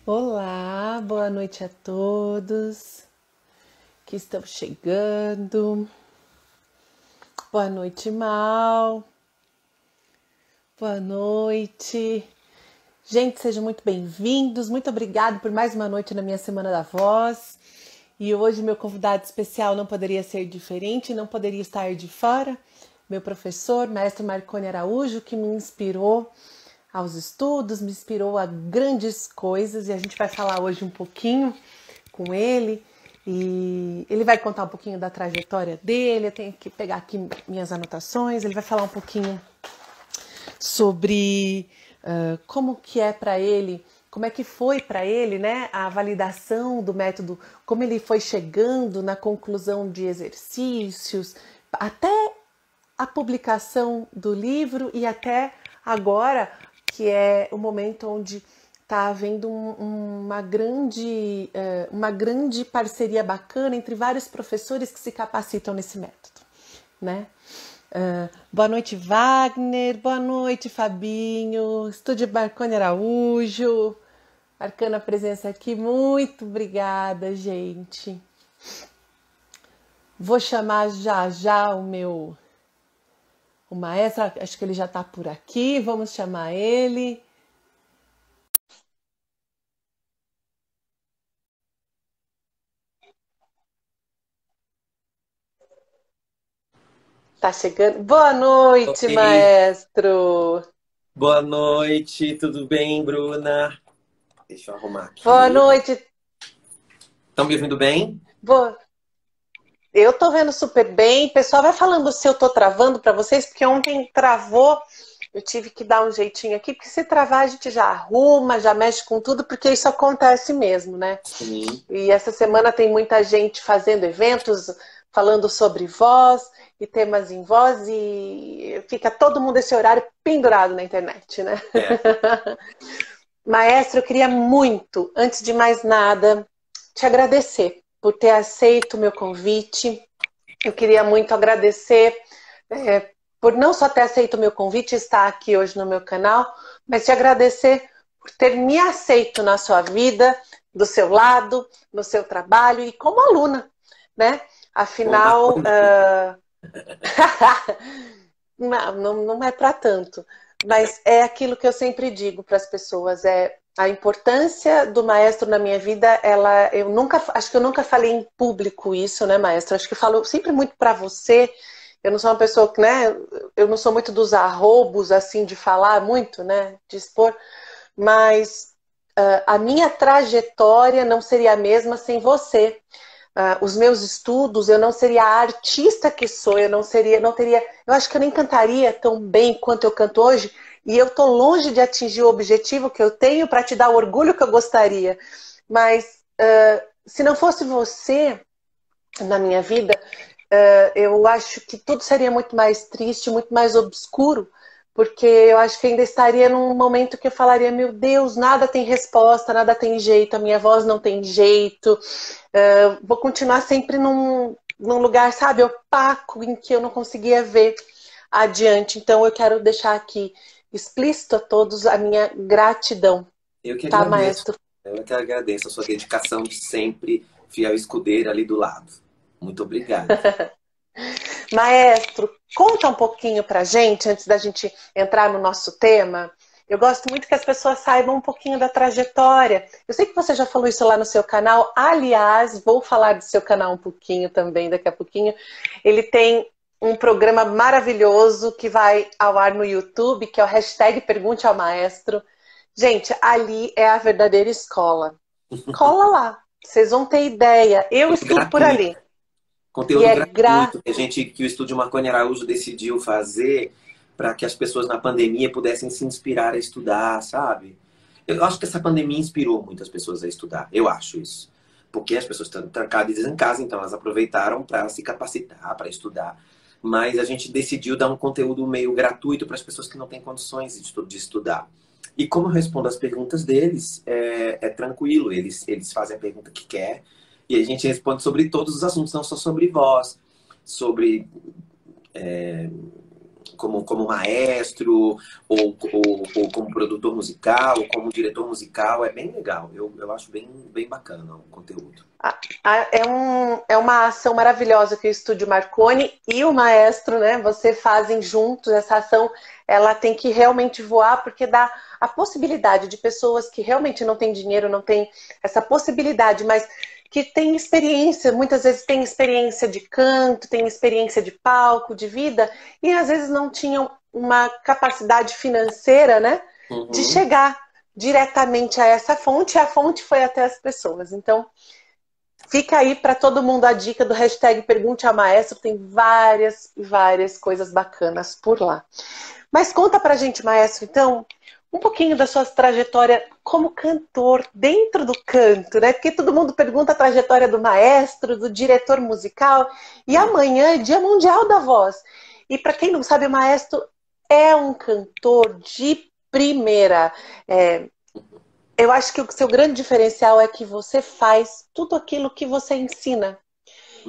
Olá, boa noite a todos que estão chegando. Boa noite, Mal. Boa noite. Gente, sejam muito bem-vindos. Muito obrigado por mais uma noite na minha Semana da Voz. E hoje meu convidado especial não poderia ser diferente, não poderia estar de fora. Meu professor, Maestro Marconi Araújo, que me inspirou aos estudos, me inspirou a grandes coisas, e a gente vai falar hoje um pouquinho com ele, e ele vai contar um pouquinho da trajetória dele. Eu tenho que pegar aqui minhas anotações. Ele vai falar um pouquinho sobre como que é para ele, como é que foi para ele, né, a validação do método, como ele foi chegando na conclusão de exercícios, até a publicação do livro e até agora, que é o momento onde está havendo uma grande parceria bacana entre vários professores que se capacitam nesse método, né? Boa noite, Wagner. Boa noite, Fabinho. Estúdio Marconi Araújo. Marcando a presença aqui. Muito obrigada, gente. Vou chamar já já o maestro. Acho que ele já está por aqui. Vamos chamar ele. Tá chegando. Boa noite, Oi, maestro. boa noite, tudo bem, Bruna? Deixa eu arrumar Boa aqui. noite. Estão me ouvindo bem? Boa... Eu tô vendo super bem. O pessoal vai falando se eu tô travando para vocês, porque ontem travou. Eu tive que dar um jeitinho aqui, porque se travar a gente já arruma, já mexe com tudo, porque isso acontece mesmo, né? Sim. E essa semana tem muita gente fazendo eventos, falando sobre voz e temas em voz, e fica todo mundo esse horário pendurado na internet, né? É. Maestro, eu queria muito, antes de mais nada, te agradecer por ter aceito o meu convite. Eu queria muito agradecer por não só ter aceito o meu convite e estar aqui hoje no meu canal, mas te agradecer por ter me aceito na sua vida, do seu lado, no seu trabalho e como aluna, né? Como Afinal, Marconi. não é para tanto, mas é aquilo que eu sempre digo para as pessoas, é a importância do maestro na minha vida. Eu nunca, acho que eu nunca falei em público isso, né, maestro? Acho que eu falo sempre muito para você. Eu não sou uma pessoa que, né, eu não sou muito dos arrobos, assim, de falar muito, né, de expor, mas a minha trajetória não seria a mesma sem você. Os meus estudos, eu não seria a artista que sou, não teria, eu acho que eu nem cantaria tão bem quanto eu canto hoje, e eu tô longe de atingir o objetivo que eu tenho para te dar o orgulho que eu gostaria. Mas se não fosse você na minha vida, eu acho que tudo seria muito mais triste, muito mais obscuro, porque eu acho que ainda estaria num momento que eu falaria: meu Deus, nada tem resposta, nada tem jeito, a minha voz não tem jeito, vou continuar sempre num lugar, sabe, opaco, em que eu não conseguia ver adiante. Então eu quero deixar aqui explícito a todos a minha gratidão, Eu que tá, agradeço. maestro? Eu que agradeço a sua dedicação de sempre, fiel escudeiro ali do lado. Muito obrigado. Maestro, conta um pouquinho pra gente, antes da gente entrar no nosso tema. Eu gosto muito que as pessoas saibam um pouquinho da trajetória. Eu sei que você já falou isso lá no seu canal. Aliás, vou falar do seu canal um pouquinho também daqui a pouquinho. Ele tem um programa maravilhoso que vai ao ar no YouTube, que é o hashtag Pergunte ao Maestro. Gente, ali é a verdadeira escola. Cola lá, vocês vão ter ideia. Eu estudo por Gratuito. ali. E Conteúdo é gratuito que o Estúdio Marconi Araújo decidiu fazer para que as pessoas na pandemia pudessem se inspirar a estudar, sabe? Eu acho que essa pandemia inspirou muitas pessoas a estudar. Eu acho isso. Porque as pessoas estão trancadas em casa, então elas aproveitaram para se capacitar, para estudar. Mas a gente decidiu dar um conteúdo meio gratuito para as pessoas que não têm condições de estudar. E como eu respondo as perguntas deles, é tranquilo. Eles fazem a pergunta que quer e a gente responde sobre todos os assuntos, não só sobre voz, sobre como maestro, ou como produtor musical, ou como diretor musical. É bem legal. Eu acho bem bacana o conteúdo. É uma ação maravilhosa que o Estúdio Marconi e o maestro, né, você fazem juntos. Essa ação, ela tem que realmente voar, porque dá a possibilidade de pessoas que realmente não têm dinheiro, não têm essa possibilidade, mas que têm experiência, muitas vezes têm experiência de canto, têm experiência de palco, de vida, e às vezes não tinham uma capacidade financeira, né, de Uhum. chegar diretamente a essa fonte, e a fonte foi até as pessoas. Então, fica aí para todo mundo a dica do hashtag Pergunte ao Maestro. Tem várias coisas bacanas por lá. Mas conta pra gente, maestro, então, um pouquinho da sua trajetória como cantor dentro do canto, né? Porque todo mundo pergunta a trajetória do maestro, do diretor musical. E amanhã é Dia Mundial da Voz. E para quem não sabe, o maestro é um cantor de primeira. Eu acho que o seu grande diferencial é que você faz tudo aquilo que você ensina.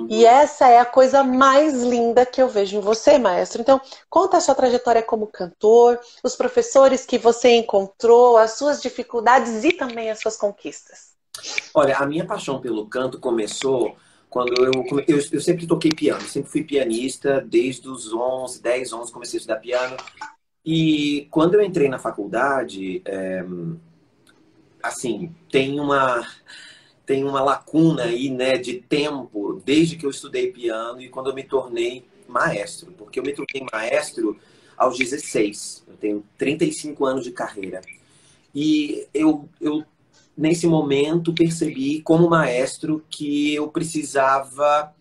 E Uhum. essa é a coisa mais linda que eu vejo em você, maestro. Então, conta a sua trajetória como cantor, os professores que você encontrou, as suas dificuldades e também as suas conquistas. Olha, a minha paixão pelo canto começou quando eu sempre toquei piano, sempre fui pianista desde os 11, 10, 11, comecei a estudar piano. E quando eu entrei na faculdade, assim, tem uma lacuna aí, né, de tempo, desde que eu estudei piano e quando eu me tornei maestro. Porque eu me tornei maestro aos 16. Eu tenho 35 anos de carreira. E eu nesse momento, percebi como maestro que eu precisava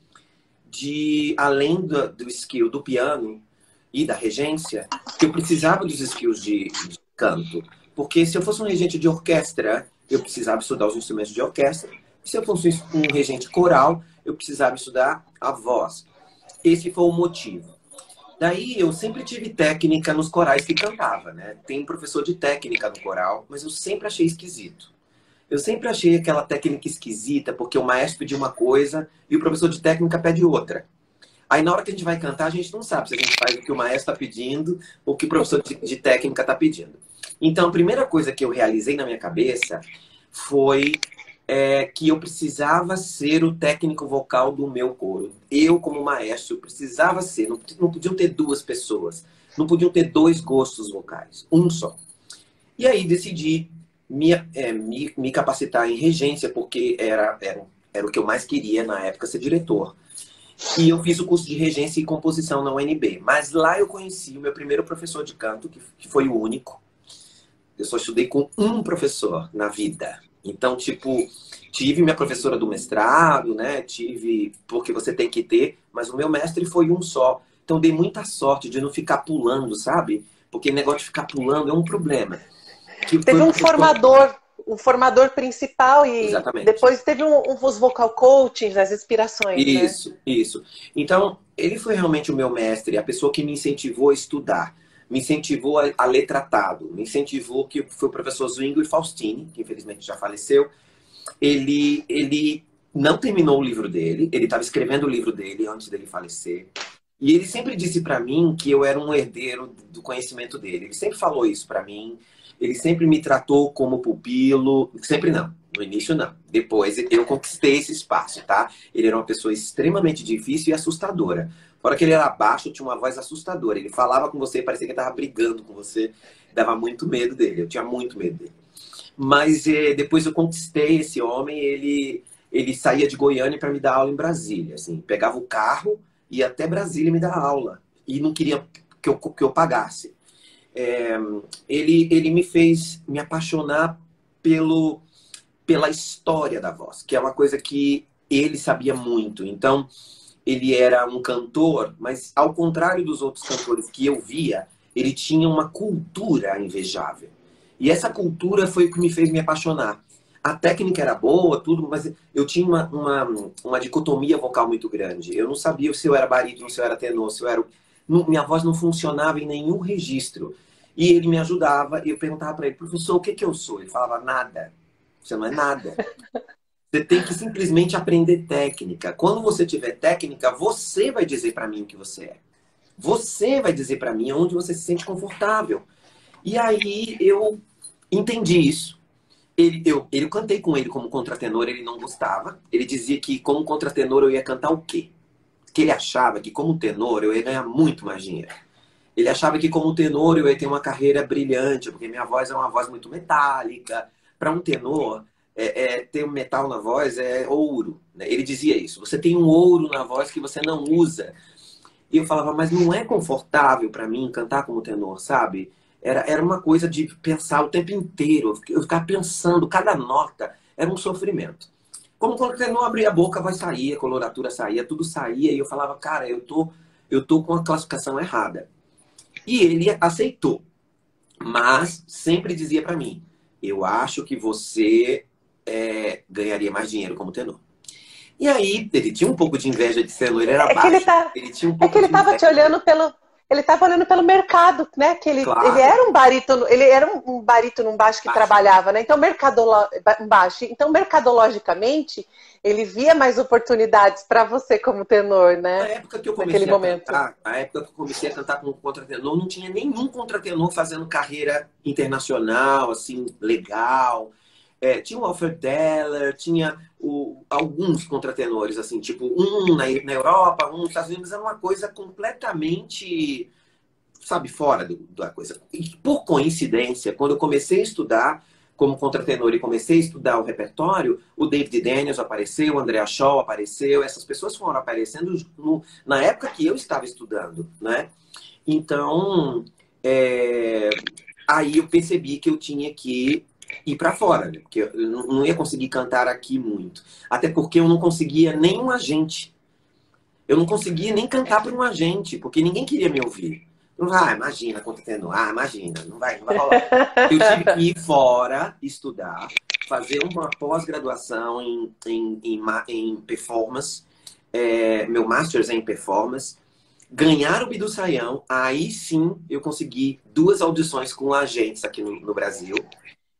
de, além do skill do piano e da regência, que eu precisava dos skills de canto. Porque se eu fosse um regente de orquestra, eu precisava estudar os instrumentos de orquestra. Se eu fosse um regente coral, eu precisava estudar a voz. Esse foi o motivo. Daí eu sempre tive técnica nos corais que cantava, né? Tem professor de técnica no coral, mas eu sempre achei esquisito. Eu sempre achei aquela técnica esquisita, porque o maestro pediu uma coisa e o professor de técnica pede outra. Aí na hora que a gente vai cantar, a gente não sabe se a gente faz o que o maestro está pedindo ou o que o professor de técnica está pedindo. Então, a primeira coisa que eu realizei na minha cabeça foi que eu precisava ser o técnico vocal do meu coro. Eu, como maestro, precisava ser. Não podiam ter duas pessoas. Não podiam ter dois gostos vocais. Um só. E aí decidi me capacitar em regência, porque era o que eu mais queria na época, ser diretor. E eu fiz o curso de regência e composição na UNB. Mas lá eu conheci o meu primeiro professor de canto, que foi o único. Eu só estudei com um professor na vida. Então, tipo, tive minha professora do mestrado, né? Tive, porque você tem que ter, mas o meu mestre foi um só. Então, dei muita sorte de não ficar pulando, sabe? Porque negócio de ficar pulando é um problema. Que foi Teve o professor... um formador principal e Exatamente. depois teve os vocal coachings, as inspirações, né? Isso. Então, ele foi realmente o meu mestre, a pessoa que me incentivou a estudar, me incentivou a ler tratado, me incentivou, que foi o professor Zwingli Faustini, que infelizmente já faleceu. Ele não terminou o livro dele, ele estava escrevendo o livro dele antes dele falecer. E ele sempre disse para mim que eu era um herdeiro do conhecimento dele. Ele sempre falou isso para mim. Ele sempre me tratou como pupilo. Sempre não. No início, não. Depois, eu conquistei esse espaço, tá? Ele era uma pessoa extremamente difícil e assustadora. Fora que ele era baixo, tinha uma voz assustadora. Ele falava com você, parecia que ele estava brigando com você. Dava muito medo dele. Eu tinha muito medo dele. Mas depois eu conquistei esse homem. Ele saía de Goiânia para me dar aula em Brasília. Assim, pegava o carro, ia até Brasília me dar aula. E não queria que eu pagasse. Ele me fez me apaixonar pela história da voz, que é uma coisa que ele sabia muito. Então, ele era um cantor, mas ao contrário dos outros cantores que eu via, ele tinha uma cultura invejável. E essa cultura foi o que me fez me apaixonar. A técnica era boa, tudo, mas eu tinha uma dicotomia vocal muito grande. Eu não sabia se eu era barítono, se eu era tenor, se eu era... Minha voz não funcionava em nenhum registro. E ele me ajudava, e eu perguntava para ele, professor, o que que eu sou? Ele falava, nada. Você não é nada. Você tem que simplesmente aprender técnica. Quando você tiver técnica, você vai dizer para mim o que você é. Você vai dizer para mim onde você se sente confortável. E aí eu entendi isso. Eu cantei com ele como contratenor, ele não gostava. Ele dizia que como contratenor eu ia cantar o quê? Que ele achava que como tenor eu ia ganhar muito mais dinheiro. Ele achava que como tenor eu ia ter uma carreira brilhante, porque minha voz é uma voz muito metálica. Para um tenor, ter um metal na voz é ouro, né? Ele dizia isso. Você tem um ouro na voz que você não usa. E eu falava, mas não é confortável para mim cantar como tenor, sabe? Era uma coisa de pensar o tempo inteiro. Eu ficava pensando, cada nota era um sofrimento. Como quando o tenor abria a boca, a voz saía, a coloratura saía, tudo saía. E eu falava, cara, eu tô com a classificação errada. E ele aceitou, mas sempre dizia para mim, eu acho que você ganharia mais dinheiro como tenor. E aí, ele tinha um pouco de inveja de ser loiro, era É que ele baixo. tá, Ele tinha um é pouco que ele de estava te inveja. olhando pelo, ele estava olhando pelo mercado, né? Que ele Claro, era um barítono, ele era um barítono, um baixo que baixo. trabalhava, né? Então, um baixo. Então, mercadologicamente, ele via mais oportunidades para você como tenor, Na né? época que eu Naquele comecei a momento. cantar, a época que eu comecei a cantar com contratenor, não tinha nenhum contratenor fazendo carreira internacional, assim, legal. Tinha o Alfred Deller, tinha alguns contratenores, assim, tipo, um na Europa, um nos Estados Unidos, era uma coisa completamente, sabe, fora da coisa. E por coincidência, quando eu comecei a estudar como contratenor e comecei a estudar o repertório, o David Daniels apareceu, o Andrea Shaw apareceu, essas pessoas foram aparecendo na época que eu estava estudando, né? Então, é, aí eu percebi que eu tinha que ir para fora, né? Porque eu não ia conseguir cantar aqui muito. Até porque eu não conseguia nem um agente. Eu não conseguia nem cantar para um agente, porque ninguém queria me ouvir. Não vai, imagina, acontecendo. Ah, imagina, não vai rolar. Eu tive que ir fora, estudar, fazer uma pós-graduação em performance. Meu master's é em performance. Ganhar o Bidu Sayão, aí sim eu consegui 2 audições com agentes aqui no Brasil.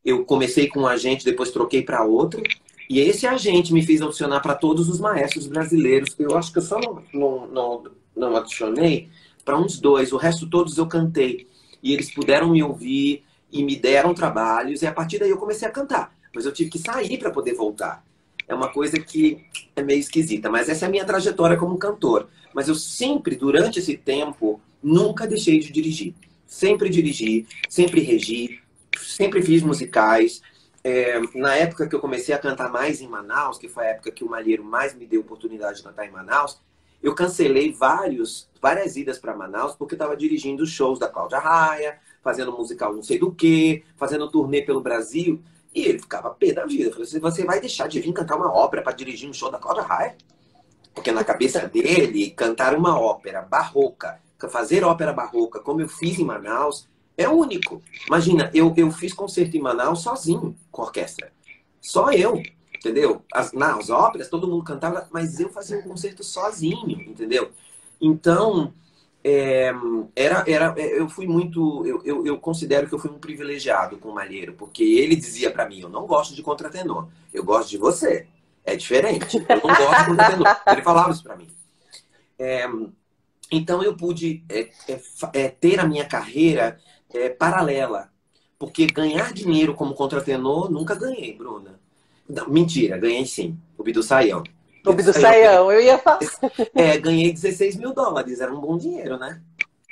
Eu comecei com um agente, depois troquei para outro. E esse agente me fez audicionar para todos os maestros brasileiros. Eu acho que eu só não adicionei para uns 2. O resto todos eu cantei. E eles puderam me ouvir e me deram trabalhos. E a partir daí eu comecei a cantar. Mas eu tive que sair para poder voltar. É uma coisa que é meio esquisita. Mas essa é a minha trajetória como cantor. Mas eu sempre, durante esse tempo, nunca deixei de dirigir. Sempre dirigi, sempre regi, sempre fiz musicais. Na época que eu comecei a cantar mais em Manaus, que foi a época que o Malheiro mais me deu oportunidade de cantar em Manaus, eu cancelei várias idas para Manaus porque eu estava dirigindo shows da Cláudia Raia, fazendo musical não sei do que, fazendo turnê pelo Brasil. E ele ficava pé da vida. Eu falei assim, você vai deixar de vir cantar uma ópera para dirigir um show da Cláudia Raia? Porque na cabeça dele, cantar uma ópera barroca, fazer ópera barroca, como eu fiz em Manaus, é único. Imagina, eu fiz concerto em Manaus sozinho, com orquestra. Só eu, entendeu? Nas óperas, todo mundo cantava, mas eu fazia um concerto sozinho, entendeu? Então, é, eu fui muito. Eu considero que eu fui um privilegiado com o Malheiro, porque ele dizia para mim: eu não gosto de contratenor, eu gosto de você. É diferente. Eu não gosto de contratenor. Ele falava isso para mim. É, então eu pude ter a minha carreira paralela. Porque ganhar dinheiro como contratenor, nunca ganhei, Bruna. Não, mentira, ganhei sim. O Bidu Sayão. O Bidu do Sayão, Saião, eu ia falar. ganhei US$ 16.000. Era um bom dinheiro, né?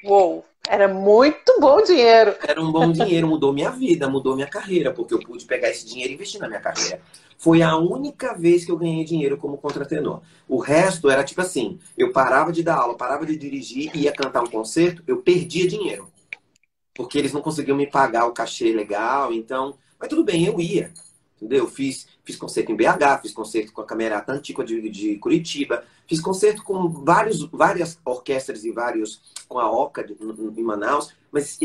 Uou, era muito bom dinheiro. Era um bom dinheiro, mudou minha vida, mudou minha carreira, porque eu pude pegar esse dinheiro e investir na minha carreira. Foi a única vez que eu ganhei dinheiro como contratenor. O resto era tipo assim, eu parava de dar aula, parava de dirigir, ia cantar um concerto, eu perdia dinheiro. Porque eles não conseguiam me pagar o cachê legal, então... Mas tudo bem, eu ia. Entendeu? Fiz concerto em BH, fiz concerto com a Camerata Antiqua de Curitiba, fiz concerto com várias orquestras e com a Oca em Manaus, mas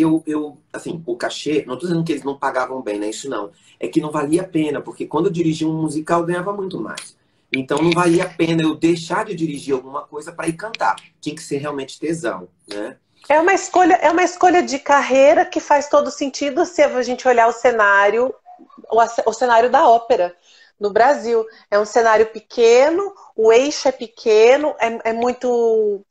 assim, o cachê, não estou dizendo que eles não pagavam bem, não é isso não. É que não valia a pena, porque quando eu dirigia um musical, eu ganhava muito mais. Então não valia a pena eu deixar de dirigir alguma coisa para ir cantar. Tinha que ser realmente tesão, né? É uma escolha de carreira que faz todo sentido se a gente olhar o cenário da ópera no Brasil. É um cenário pequeno, o eixo é pequeno, é muito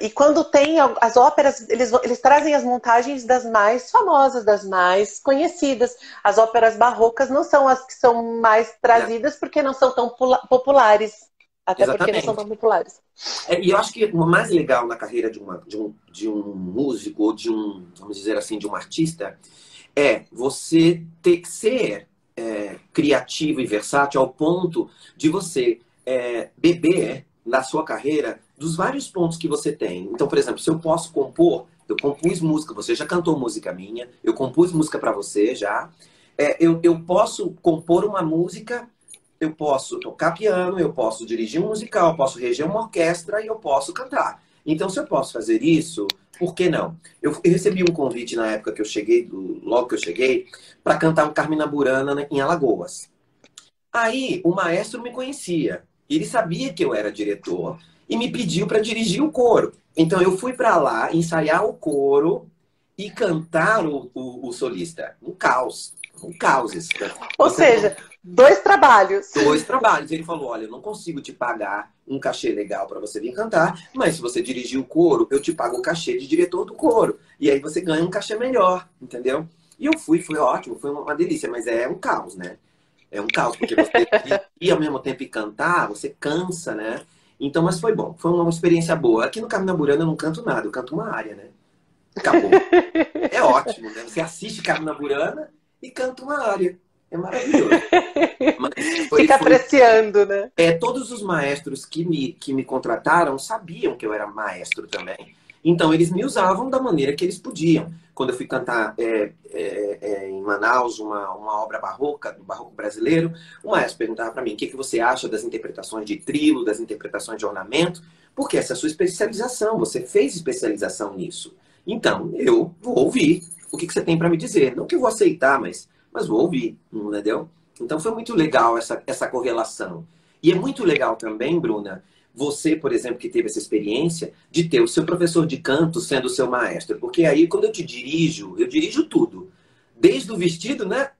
E quando tem as óperas, eles trazem as montagens das mais famosas, das mais conhecidas. As óperas barrocas não são as que são mais trazidas porque não são tão populares. Até porque não são tão Exatamente. populares. E eu acho que o mais legal na carreira de um músico, ou vamos dizer assim, de um artista, é você ter que ser criativo e versátil ao ponto de você beber na sua carreira dos vários pontos que você tem. Então, por exemplo, se eu posso compor, eu compus música, você já cantou música minha, eu compus música para você já. Eu posso compor uma música, eu posso tocar piano, eu posso dirigir um musical, eu posso reger uma orquestra e eu posso cantar. Então, se eu posso fazer isso, por que não? Eu recebi um convite na época que eu cheguei, logo que eu cheguei, para cantar um Carmina Burana em Alagoas. Aí o maestro me conhecia, ele sabia que eu era diretor e me pediu para dirigir o coro. Então eu fui para lá ensaiar o coro e cantar o solista. Um caos isso. Ou seja, 2 trabalhos. 2 trabalhos. Ele falou: olha, eu não consigo te pagar um cachê legal para você vir cantar, mas se você dirigir o coro, eu te pago o cachê de diretor do coro. E aí você ganha um cachê melhor, entendeu? E eu fui, foi ótimo, foi uma delícia, mas é um caos, né? É um caos, porque você ir ao mesmo tempo e cantar, você cansa, né? Então, mas foi bom, foi uma experiência boa. Aqui no Carmina Burana eu não canto nada, eu canto uma área, né? Acabou. É ótimo, né? Você assiste Carmina Burana e canta uma área. É maravilhoso. Fica apreciando, né? Todos os maestros que me contrataram sabiam que eu era maestro também. Então, eles me usavam da maneira que eles podiam. Quando eu fui cantar em Manaus uma obra barroca, do barroco brasileiro, o maestro perguntava para mim: o que você acha das interpretações de trilo, das interpretações de ornamento? Porque essa é a sua especialização, você fez especialização nisso. Então, eu vou ouvir o que você tem para me dizer. Não que eu vou aceitar, mas vou ouvir, entendeu? Então, foi muito legal essa correlação. E é muito legal também, Bruna, você, por exemplo, que teve essa experiência de ter o seu professor de canto sendo o seu maestro. Porque aí, quando eu dirijo tudo. Desde o vestido, né?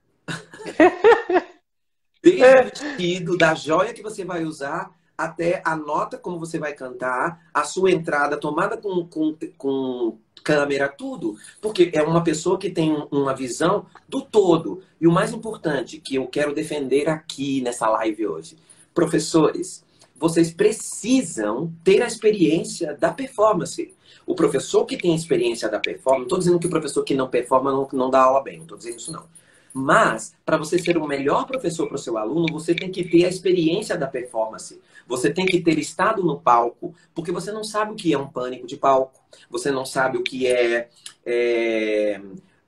Desde o vestido, da joia que você vai usar, até a nota como você vai cantar, a sua entrada tomada com câmera, tudo. Porque é uma pessoa que tem uma visão do todo. E o mais importante, que eu quero defender aqui nessa live hoje. Professores, vocês precisam ter a experiência da performance. O professor que tem experiência da performance, não estou dizendo que o professor que não performa não dá aula bem, não estou dizendo isso não. Mas, para você ser o melhor professor para o seu aluno, você tem que ter a experiência da performance. Você tem que ter estado no palco, porque você não sabe o que é um pânico de palco. Você não sabe o que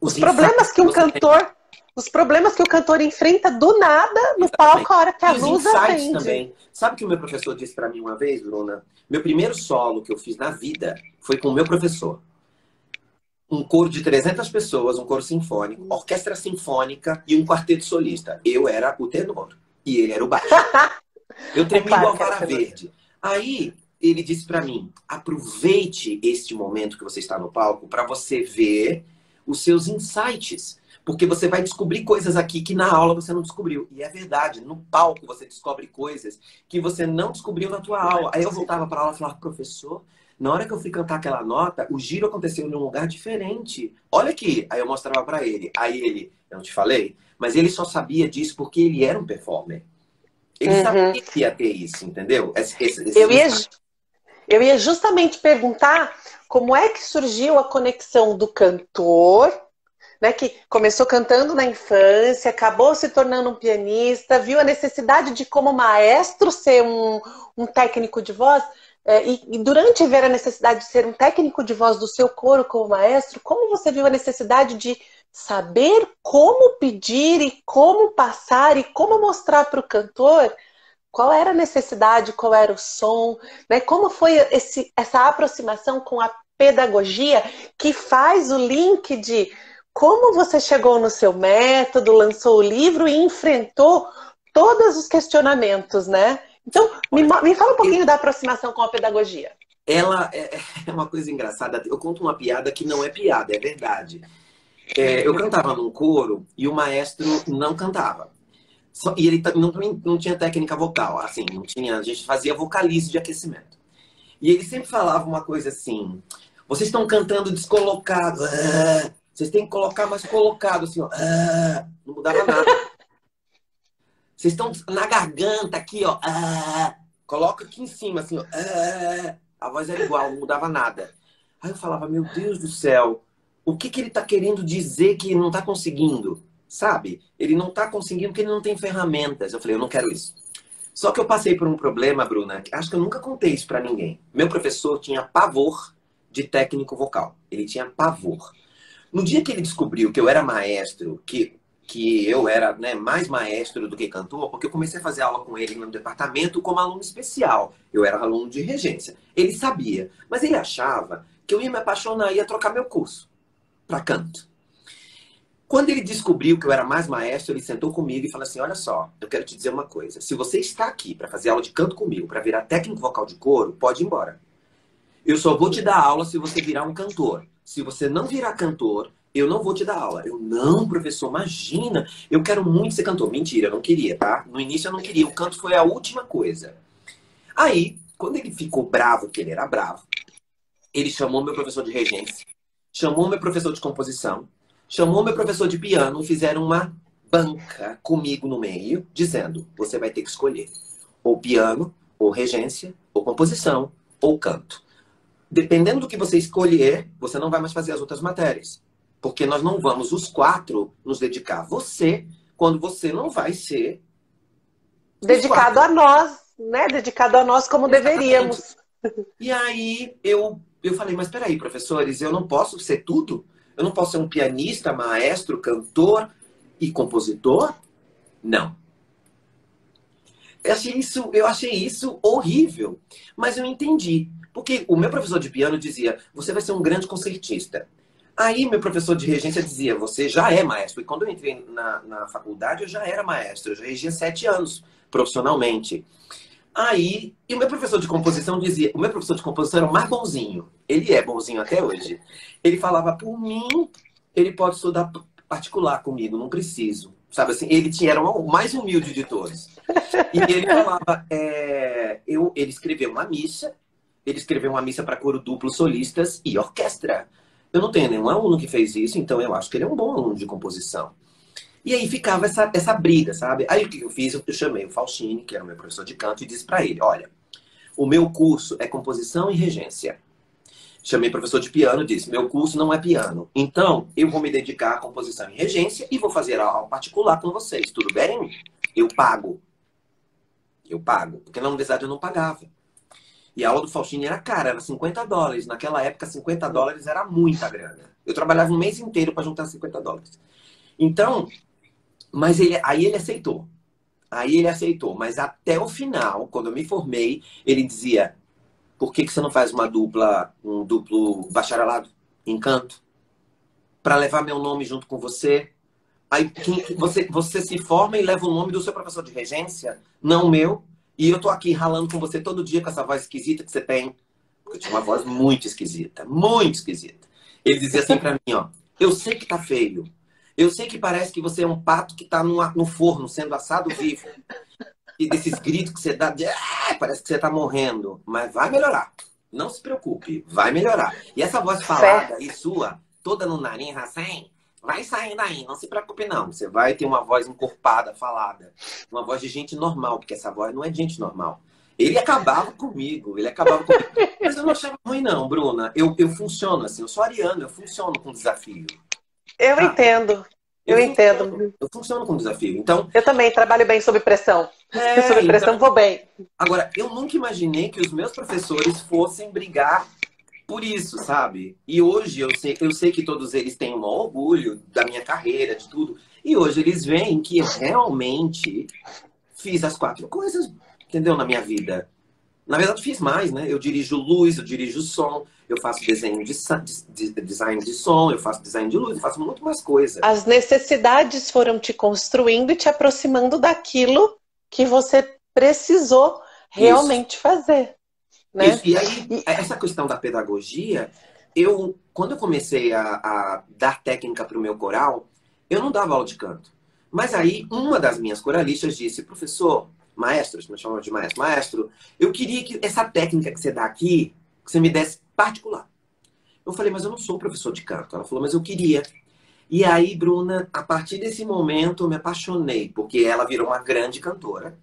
os problemas que um cantor... Os problemas que o cantor enfrenta do nada no palco a hora que a luz acende. Também. Sabe o que o meu professor disse para mim uma vez, Bruna? Meu primeiro solo que eu fiz na vida foi com o meu professor. Um coro de 300 pessoas, um coro sinfônico, orquestra sinfônica e um quarteto solista. Eu era o tenor e ele era o baixo. Eu tremi igual vara verde. Aí ele disse para mim: aproveite este momento que você está no palco para você ver os seus insights. Porque você vai descobrir coisas aqui que na aula você não descobriu. E é verdade, no palco você descobre coisas que você não descobriu na tua aula. Aí eu voltava para a aula e falava: professor, na hora que eu fui cantar aquela nota, o giro aconteceu em um lugar diferente. Olha aqui. Aí eu mostrava para ele. Aí ele: eu não te falei? Mas ele só sabia disso porque ele era um performer. Ele sabia que ia ter isso, entendeu? Eu ia justamente perguntar como é que surgiu a conexão do cantor, né, que começou cantando na infância, acabou se tornando um pianista, viu a necessidade de, como maestro, ser um técnico de voz, e durante ver a necessidade de ser um técnico de voz do seu coro como maestro, como você viu a necessidade de saber como pedir e como passar e como mostrar para o cantor qual era a necessidade, qual era o som, né? Como foi essa aproximação com a pedagogia que faz o link de como você chegou no seu método, lançou o livro e enfrentou todos os questionamentos, né? Então, me fala um pouquinho da aproximação com a pedagogia. Ela é uma coisa engraçada. Eu conto uma piada que não é piada, é verdade. Eu cantava num coro e o maestro não cantava. E ele não tinha técnica vocal, assim, não tinha, a gente fazia vocalize de aquecimento. E ele sempre falava uma coisa assim: vocês estão cantando descolocado. Ah, vocês têm que colocar mais colocado, assim, ó. Ah, não mudava nada. Vocês estão na garganta aqui, ó. Ah, coloca aqui em cima, assim, ó. Ah, a voz era igual, não mudava nada. Aí eu falava, meu Deus do céu, o que que ele tá querendo dizer que ele não tá conseguindo? Sabe? Ele não tá conseguindo porque ele não tem ferramentas. Eu falei, eu não quero isso. Só que eu passei por um problema, Bruna, que acho que eu nunca contei isso pra ninguém. Meu professor tinha pavor de técnico vocal. Ele tinha pavor. No dia que ele descobriu que eu era maestro, que eu era, né, mais maestro do que cantor, porque eu comecei a fazer aula com ele no departamento como aluno especial. Eu era aluno de regência. Ele sabia, mas ele achava que eu ia me apaixonar e ia trocar meu curso para canto. Quando ele descobriu que eu era mais maestro, ele sentou comigo e falou assim: olha só, eu quero te dizer uma coisa. Se você está aqui para fazer aula de canto comigo, para virar técnico vocal de coro, pode ir embora. Eu só vou te dar aula se você virar um cantor. Se você não virar cantor, eu não vou te dar aula. Eu, não, professor, imagina. Eu quero muito ser cantor. Mentira, eu não queria, tá? No início eu não queria. O canto foi a última coisa. Aí, quando ele ficou bravo, que ele era bravo, ele chamou meu professor de regência, chamou meu professor de composição, chamou meu professor de piano e fizeram uma banca comigo no meio, dizendo: você vai ter que escolher ou piano, ou regência, ou composição, ou canto. Dependendo do que você escolher, você não vai mais fazer as outras matérias. Porque nós não vamos, os quatro, nos dedicar a você, quando você não vai ser Dedicado a nós, né? Dedicado a nós como Exatamente. deveríamos. E aí eu falei, mas peraí, professores, eu não posso ser tudo? Eu não posso ser um pianista, maestro, cantor e compositor? Não. Eu achei isso horrível. Mas eu entendi. Porque o meu professor de piano dizia, você vai ser um grande concertista. Aí meu professor de regência dizia, você já é maestro. E quando eu entrei na faculdade, eu já era maestro. Eu já regia 7 anos profissionalmente. Aí, e o meu professor de composição dizia, o meu professor de composição era o mais bonzinho. Ele é bonzinho até hoje. Ele falava, por mim, ele pode estudar particular comigo, não preciso. Sabe assim, era o mais humilde de todos. E ele falava, ele escreveu uma missa para coro duplo, solistas e orquestra. Eu não tenho nenhum aluno que fez isso, então eu acho que ele é um bom aluno de composição. E aí ficava essa briga, sabe? Aí o que eu fiz? Eu chamei o Faustini, que era o meu professor de canto, e disse para ele, olha, o meu curso é composição e regência. Chamei o professor de piano e disse, meu curso não é piano. Então, eu vou me dedicar à composição e regência e vou fazer aula particular com vocês, tudo bem? Eu pago. Eu pago. Porque na universidade eu não pagava. E a aula do Faustini era cara, era $50. Naquela época, $50 era muita grana. Eu trabalhava um mês inteiro para juntar $50. Então, aí ele aceitou. Aí ele aceitou. Mas até o final, quando eu me formei, ele dizia, por que você não faz um duplo bacharelado em canto? Para levar meu nome junto com você? Aí você se forma e leva o nome do seu professor de regência, não o meu. E eu tô aqui ralando com você todo dia com essa voz esquisita que você tem. Porque eu tinha uma voz muito esquisita, muito esquisita. Ele dizia assim pra mim, ó, eu sei que tá feio. Eu sei que parece que você é um pato que tá no forno, sendo assado vivo. E desses gritos que você dá, parece que você tá morrendo. Mas vai melhorar. Não se preocupe, vai melhorar. E essa voz falada aí sua, toda no nariz assim, vai sair daí, não se preocupe não. Você vai ter uma voz encorpada, falada. Uma voz de gente normal, porque essa voz não é de gente normal. Ele acabava comigo. Mas eu não achava ruim não, Bruna. Eu funciono assim, eu sou ariano, eu funciono com desafio. Eu entendo. Eu entendo. Eu funciono com desafio. Então, eu também trabalho bem sob pressão. Sob pressão vou bem. Agora, eu nunca imaginei que os meus professores fossem brigar por isso, sabe? E hoje eu sei que todos eles têm um orgulho da minha carreira, de tudo. E hoje eles veem que eu realmente fiz as 4 coisas, entendeu? Na minha vida. Na verdade, fiz mais, né? Eu dirijo luz, eu dirijo som, eu faço design de som, eu faço design de luz, eu faço muito mais coisa. As necessidades foram te construindo e te aproximando daquilo que você precisou realmente fazer. Né? Isso. E aí, essa questão da pedagogia, quando eu comecei a dar técnica para o meu coral, eu não dava aula de canto. Mas aí, uma das minhas coralistas disse, professor, maestro, me chamava de maestro. Maestro, eu queria que essa técnica que você dá aqui, que você me desse particular. Eu falei, mas eu não sou professor de canto. Ela falou, mas eu queria. E aí, Bruna, a partir desse momento, eu me apaixonei, porque ela virou uma grande cantora.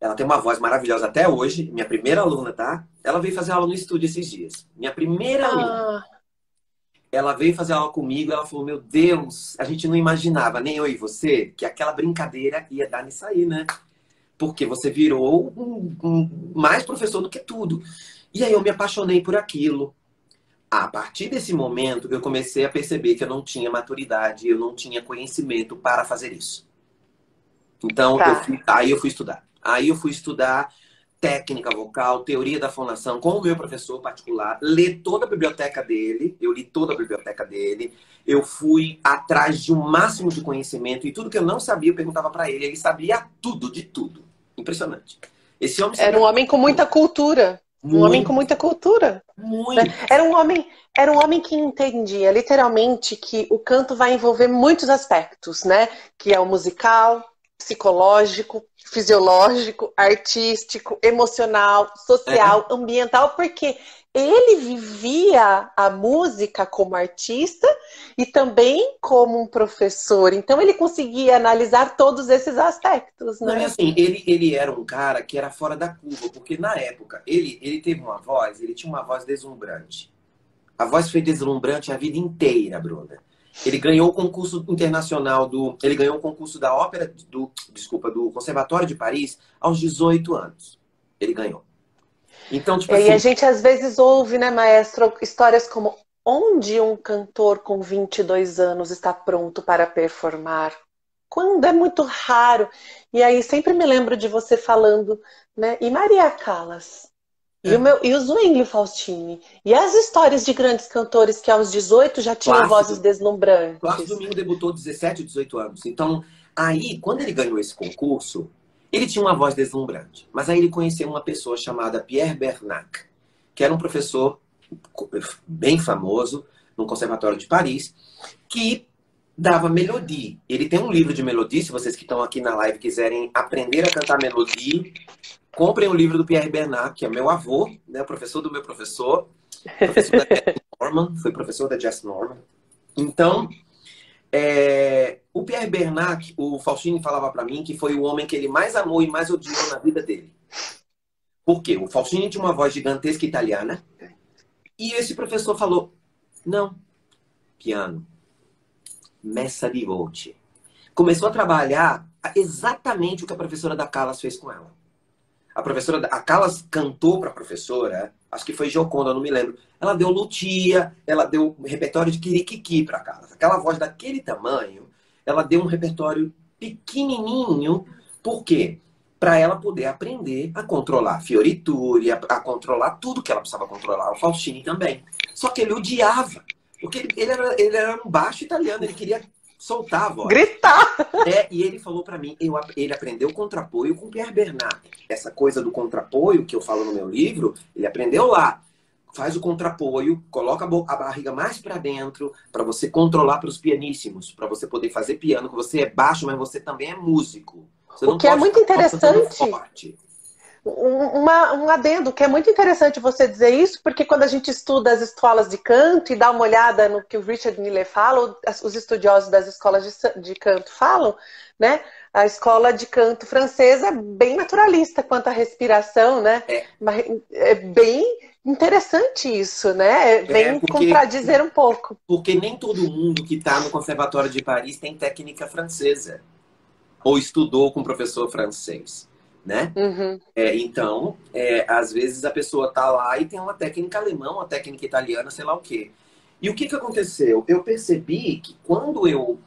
Ela tem uma voz maravilhosa até hoje. Minha primeira aluna, tá? Ela veio fazer aula no estúdio esses dias. Minha primeira aluna. Ah, Ela veio fazer aula comigo, ela falou, meu Deus, a gente não imaginava, nem eu e você, que aquela brincadeira ia dar nisso aí, né? Porque você virou mais professor do que tudo. E aí eu me apaixonei por aquilo. A partir desse momento, eu comecei a perceber que eu não tinha maturidade, eu não tinha conhecimento para fazer isso. Então, tá. aí eu fui estudar. Aí eu fui estudar técnica vocal, teoria da fonação, com o meu professor particular, ler toda a biblioteca dele, eu li toda a biblioteca dele, eu fui atrás de um máximo de conhecimento e tudo que eu não sabia eu perguntava para ele, ele sabia tudo, de tudo. Impressionante. Esse homem Era sabia um homem com muita cultura. Um homem com muito, muita cultura. Né? muito. Era um homem que entendia literalmente que o canto vai envolver muitos aspectos, né? Que é o musical, psicológico, fisiológico, artístico, emocional, É. social, ambiental, porque ele vivia a música como artista e também como um professor. Então ele conseguia analisar todos esses aspectos, Não, e né? assim, ele era um cara que era fora da curva, porque na época ele teve uma voz, ele tinha uma voz deslumbrante. A voz foi deslumbrante a vida inteira, Bruna. Ele ganhou o concurso internacional ele ganhou o concurso da ópera desculpa, do Conservatório de Paris aos 18 anos. Ele ganhou. Então, tipo E a assim, gente às vezes ouve, né, maestro, histórias como onde um cantor com 22 anos está pronto para performar? Quando é muito raro. E aí sempre me lembro de você falando, né? E Maria Callas? é, E o Zwingli Faustini? E as histórias de grandes cantores que aos 18 já tinham vozes Plácido, Plácido deslumbrantes? Domingo debutou 17, 18 anos. Então, aí, quando ele ganhou esse concurso, ele tinha uma voz deslumbrante. Mas aí ele conheceu uma pessoa chamada Pierre Bernac, que era um professor bem famoso no Conservatório de Paris, que dava melodia. Ele tem um livro de melodia, se vocês que estão aqui na live quiserem aprender a cantar melodia, comprem o livro do Pierre Bernac, que é meu avô, né, professor do meu professor da Jess Norman, foi professor da Jess Norman. Então, o Pierre Bernac, o Faustini falava para mim que foi o homem que ele mais amou e mais odiou na vida dele. Por quê? O Faustini tinha uma voz gigantesca italiana e esse professor falou, não, piano, messa di voce. Começou a trabalhar exatamente o que a professora da Callas fez com ela. A Callas cantou para a professora, acho que foi Gioconda, não me lembro. Ela deu lutia, ela deu um repertório de Kirikiki para a Callas. Aquela voz daquele tamanho, ela deu um repertório pequenininho. Por quê? Para ela poder aprender a controlar a fioritura, a controlar tudo que ela precisava controlar. O Faustini também. Só que ele odiava. Porque ele era um baixo italiano, ele queria soltar a voz. Gritar! E ele falou para mim, ele aprendeu contrapoio com Pierre Bernard. Essa coisa do contrapoio que eu falo no meu livro, ele aprendeu lá. Faz o contrapoio, coloca a barriga mais para dentro, para você controlar para os pianíssimos, para você poder fazer piano, que você é baixo, mas você também é músico. Você O não que é pode muito ficar só cantando interessante. forte. Um adendo, que é muito interessante você dizer isso, porque quando a gente estuda as escolas de canto e dá uma olhada no que o Richard Miller fala, os estudiosos das escolas de canto falam, né? A escola de canto francesa é bem naturalista quanto à respiração, né? É, Mas é bem interessante isso, né? Vem contradizer um pouco. porque nem todo mundo que está no Conservatório de Paris tem técnica francesa. Ou estudou com um professor francês, né? Uhum. Então, às vezes a pessoa tá lá e tem uma técnica alemã, uma técnica italiana, sei lá o quê. E o que aconteceu? Eu percebi que quando eu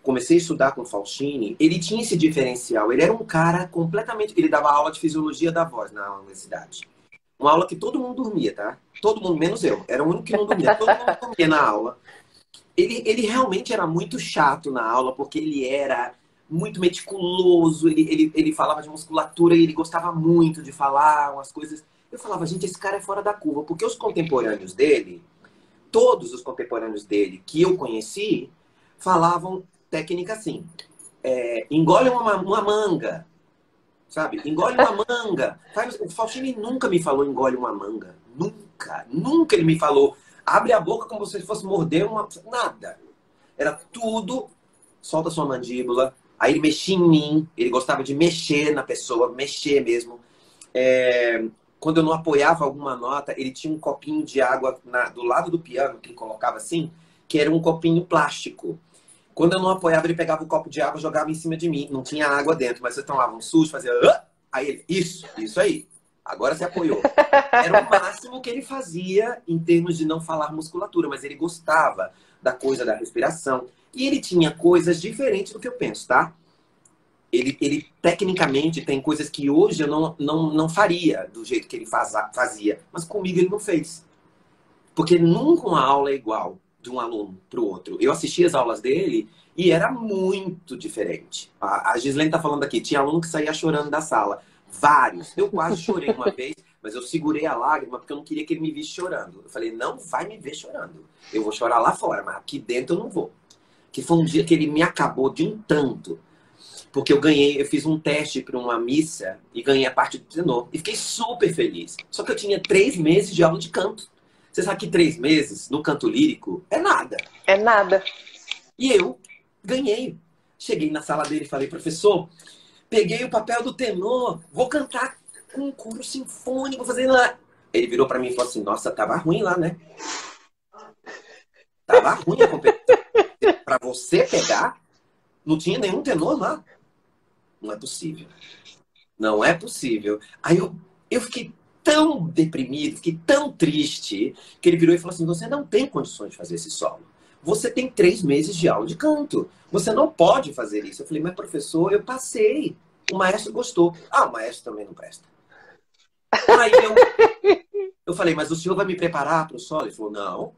comecei a estudar com o Faustini, ele tinha esse diferencial. Ele era um cara completamente... Ele dava aula de fisiologia da voz na universidade. Uma aula que todo mundo dormia, tá? Todo mundo, menos eu. Era o único que não dormia. Todo mundo dormia na aula. Ele realmente era muito chato na aula, porque ele era muito meticuloso, ele falava de musculatura e ele gostava muito de falar umas coisas. Eu falava, gente, esse cara é fora da curva, porque os contemporâneos dele, todos os contemporâneos dele que eu conheci, falavam técnica assim, engole uma manga, sabe? Engole uma manga. O Faustini nunca me falou engole uma manga. Nunca. Nunca ele me falou abre a boca como se fosse morder uma... Nada. Era tudo, solta sua mandíbula. Aí ele mexia em mim. Ele gostava de mexer na pessoa, mexer mesmo. Quando eu não apoiava alguma nota, ele tinha um copinho de água do lado do piano, que ele colocava assim, que era um copinho plástico. Quando eu não apoiava, ele pegava o copo de água e jogava em cima de mim. Não tinha água dentro, mas você tomava um susto, fazia... Aí ele, isso aí. Agora você apoiou. Era o máximo que ele fazia em termos de não falar musculatura, mas ele gostava da coisa da respiração. E ele tinha coisas diferentes do que eu penso, tá? Ele tecnicamente tem coisas que hoje eu não faria do jeito que ele fazia. Mas comigo ele não fez. Porque nunca uma aula é igual de um aluno para o outro. Eu assisti as aulas dele e era muito diferente. A Gislene tá falando aqui, tinha aluno que saía chorando da sala. Vários. Eu quase chorei uma vez, mas eu segurei a lágrima porque eu não queria que ele me visse chorando. Eu falei, não vai me ver chorando. Eu vou chorar lá fora, mas aqui dentro eu não vou. Que foi um dia que ele me acabou de um tanto. Porque eu fiz um teste para uma missa e ganhei a parte do tenor. E fiquei super feliz. Só que eu tinha 3 meses de aula de canto. Você sabe que 3 meses no canto lírico é nada. É nada. E eu ganhei. Cheguei na sala dele e falei, professor, peguei o papel do tenor, vou cantar com um coro sinfônico, vou fazer lá. Ele virou para mim e falou assim, nossa, tava ruim lá, né? Tava ruim a competição. Para você pegar, não tinha nenhum tenor lá. Não é possível. Não é possível. Aí eu fiquei tão deprimido, fiquei tão triste, que ele virou e falou assim, você não tem condições de fazer esse solo. Você tem 3 meses de aula de canto. Você não pode fazer isso. Eu falei, mas professor, eu passei. O maestro gostou. O maestro também não presta. Aí eu falei, mas o senhor vai me preparar para o solo? Ele falou, não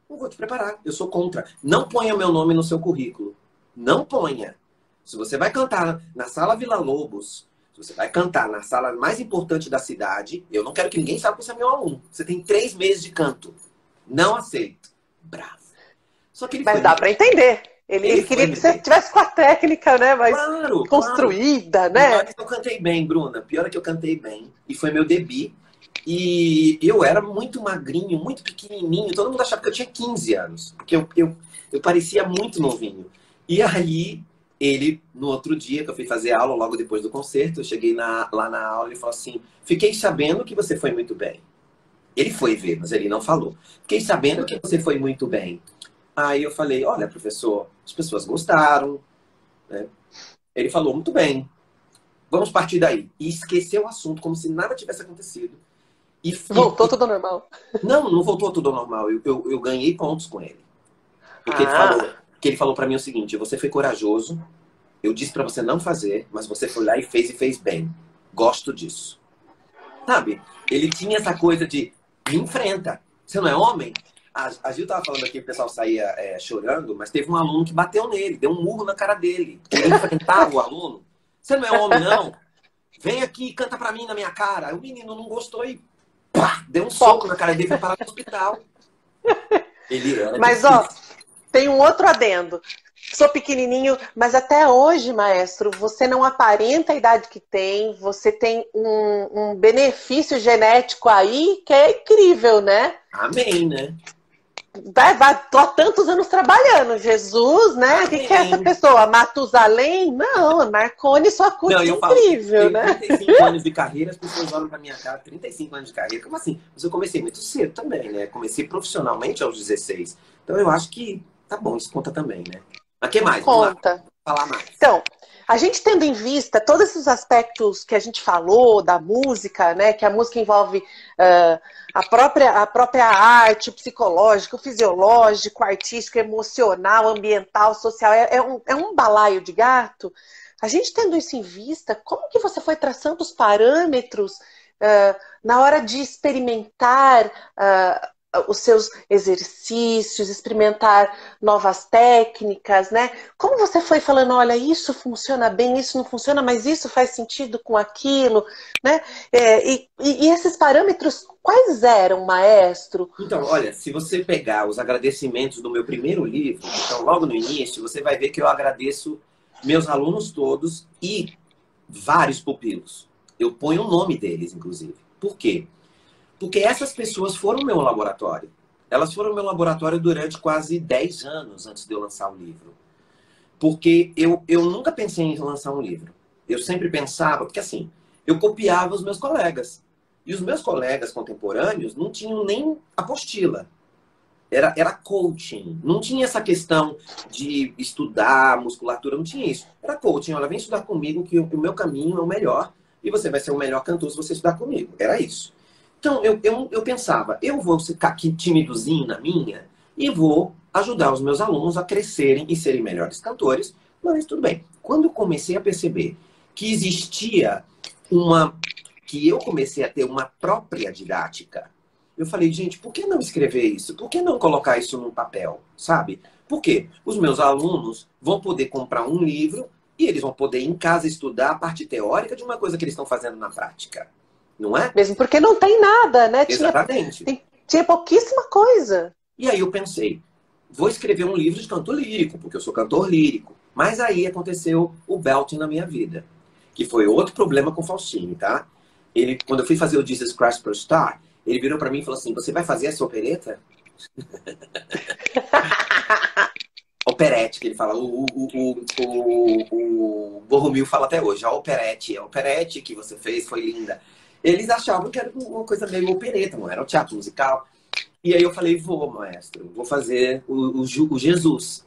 vou te preparar. Eu sou contra. Não ponha meu nome no seu currículo. Não ponha. Se você vai cantar na Sala Vila Lobos, se você vai cantar na sala mais importante da cidade, eu não quero que ninguém saiba que você é meu aluno. Você tem 3 meses de canto. Não aceito. Bravo. Só que Mas dá para entender. Ele queria que você tivesse com a técnica, né? Mais construída, né? Pior é que eu cantei bem, Bruna. Pior é que eu cantei bem. E foi meu debut. E eu era muito magrinho, muito pequenininho. Todo mundo achava que eu tinha 15 anos. Porque eu parecia muito novinho. E aí, ele, no outro dia, que eu fui fazer aula, logo depois do concerto, eu cheguei lá na aula e ele falou assim, fiquei sabendo que você foi muito bem. Ele foi ver, mas ele não falou. Fiquei sabendo que você foi muito bem. Aí eu falei, olha, professor, as pessoas gostaram. Né? Ele falou, muito bem, vamos partir daí. E esqueceu o assunto, como se nada tivesse acontecido. Voltou tudo normal. Não voltou tudo normal. Eu ganhei pontos com ele. Porque ele falou pra mim o seguinte, você foi corajoso, eu disse pra você não fazer, mas você foi lá e fez bem. Gosto disso. Sabe? Ele tinha essa coisa de, me enfrenta. Você não é homem? A Gil tava falando aqui, o pessoal saía chorando, mas teve um aluno que bateu nele, deu um murro na cara dele. Ele enfrentava o aluno. Você não é homem, não? Vem aqui e canta pra mim na minha cara. Aí o menino não gostou e pá, deu um soco na cara dele e foi parar no hospital. Ele era Mas, ó, tem um outro adendo. Sou pequenininho, mas até hoje, maestro, você não aparenta a idade que tem, você tem um benefício genético aí que é incrível, né? Amém, né? Tô há tantos anos trabalhando. Jesus, né? O que é essa pessoa? Matusalém? Não, Marconi só curte incrível, né? 35 anos de carreira, as pessoas olham pra minha cara, 35 anos de carreira. Como assim? Mas eu comecei muito cedo também, né? Comecei profissionalmente aos 16. Então eu acho que tá bom, isso conta também, né? Mas o que mais? Conta. Falar mais. Então, a gente tendo em vista todos esses aspectos que a gente falou da música, né? Que a música envolve a própria arte, o psicológico, o fisiológico, o artístico, emocional, ambiental, social. É um balaio de gato. A gente tendo isso em vista, como que você foi traçando os parâmetros na hora de experimentar os seus exercícios, experimentar novas técnicas, né? Como você foi falando, olha, isso funciona bem, isso não funciona, mas isso faz sentido com aquilo, né? E esses parâmetros, quais eram, maestro? Então, olha, se você pegar os agradecimentos do meu primeiro livro, então logo no início, você vai ver que eu agradeço meus alunos todos e vários pupilos. Eu ponho o nome deles, inclusive. Por quê? Porque essas pessoas foram meu laboratório. Elas foram meu laboratório durante quase 10 anos antes de eu lançar o livro. Porque eu nunca pensei em lançar um livro. Eu sempre pensava, porque assim, eu copiava os meus colegas. E os meus colegas contemporâneos não tinham nem apostila. Era coaching. Não tinha essa questão de estudar musculatura, não tinha isso. Era coaching. Olha, vem estudar comigo que o meu caminho é o melhor e você vai ser o melhor cantor se você estudar comigo. Era isso. Então, eu pensava, eu vou ficar aqui timidozinho na minha e vou ajudar os meus alunos a crescerem e serem melhores cantores, mas tudo bem. Quando eu comecei a perceber que existia que eu comecei a ter uma própria didática, eu falei, gente, por que não escrever isso? Por que não colocar isso num papel, sabe? Por quê? Os meus alunos vão poder comprar um livro e eles vão poder em casa estudar a parte teórica de uma coisa que eles estão fazendo na prática. Não é? Mesmo porque não tem nada, né? Exatamente. Tinha pouquíssima coisa. E aí eu pensei, vou escrever um livro de canto lírico, porque eu sou cantor lírico. Mas aí aconteceu o belting na minha vida, que foi outro problema com o Faustini, tá? Quando eu fui fazer o Jesus Christ Superstar, ele virou pra mim e falou assim, você vai fazer essa opereta? Operete, que ele fala. O Borromil fala até hoje. A operete que você fez foi linda. Eles achavam que era uma coisa meio opereta, não era um teatro musical. E aí eu falei, vou, maestro, vou fazer o Jesus.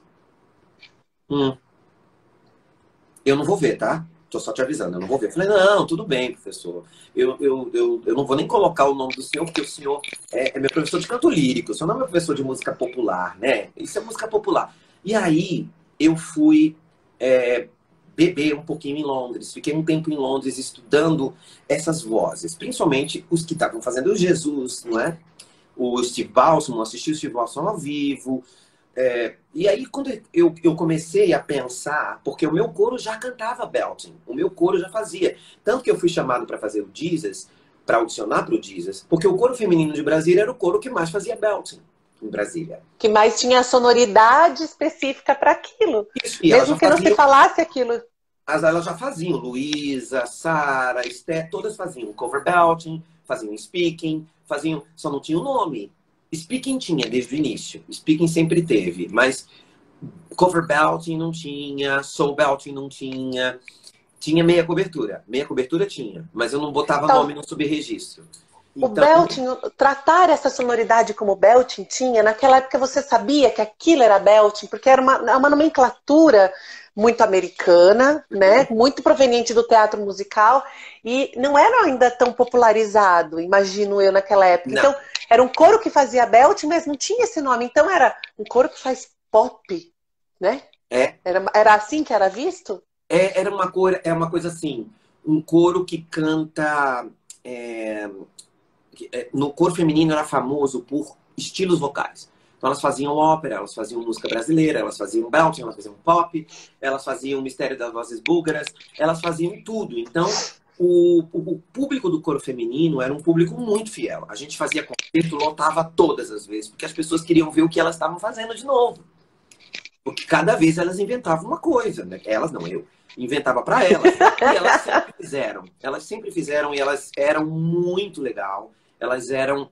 Eu não vou ver, tá? Tô só te avisando, eu não vou ver. Eu falei, não, tudo bem, professor. Eu não vou nem colocar o nome do senhor, porque o senhor é meu professor de canto lírico. O senhor não é meu professor de música popular, né? Isso é música popular. E aí eu fui beber um pouquinho em Londres. Fiquei um tempo em Londres estudando essas vozes. Principalmente os que estavam fazendo o Jesus, não é? O Steve Balsam, assisti o Steve Balsam ao vivo. E aí, quando eu comecei a pensar, porque o meu coro já cantava belting, o meu coro já fazia. Tanto que eu fui chamado para fazer o Jesus, para audicionar para o Jesus, porque o coro feminino de Brasília era o coro que mais fazia belting em Brasília. Que mais tinha sonoridade específica para aquilo. Isso, e mesmo que não se falasse aquilo. Mas elas já faziam, Luísa, Sara, Esté, todas faziam cover belting, faziam speaking, só não tinha o nome. Speaking tinha desde o início. Speaking sempre teve. Mas cover belting não tinha. Soul belting não tinha. Tinha meia cobertura. Meia cobertura tinha. Mas eu não botava nome no subregistro. O belting, tratar essa sonoridade como belting tinha, naquela época você sabia que aquilo era belting, porque era uma nomenclatura muito americana, né? Muito proveniente do teatro musical, e não era ainda tão popularizado, imagino eu, naquela época. Não. Então, era um coro que fazia belting, mas não tinha esse nome. Então, era um coro que faz pop, né? Era assim que era visto? Era uma coisa assim, um coro que canta... No coro feminino era famoso por estilos vocais. Então elas faziam ópera, elas faziam música brasileira, elas faziam belting, elas faziam pop, elas faziam Mistério das Vozes Búlgaras, elas faziam tudo. Então o público do coro feminino era um público muito fiel. A gente fazia concerto, lotava todas as vezes, porque as pessoas queriam ver o que elas estavam fazendo de novo. Porque cada vez elas inventavam uma coisa, né? Elas não, eu. Inventava para elas. E elas sempre fizeram. Elas sempre fizeram e elas eram muito legal. Elas eram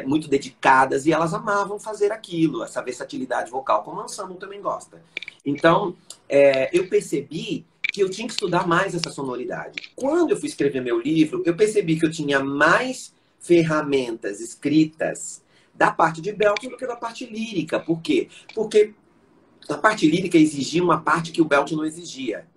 muito dedicadas e elas amavam fazer aquilo, essa versatilidade vocal, como a Anselmo também gosta. Então, eu percebi que eu tinha que estudar mais essa sonoridade. Quando eu fui escrever meu livro, eu percebi que eu tinha mais ferramentas escritas da parte de belting do que da parte lírica. Por quê? Porque a parte lírica exigia uma parte que o belting não exigia.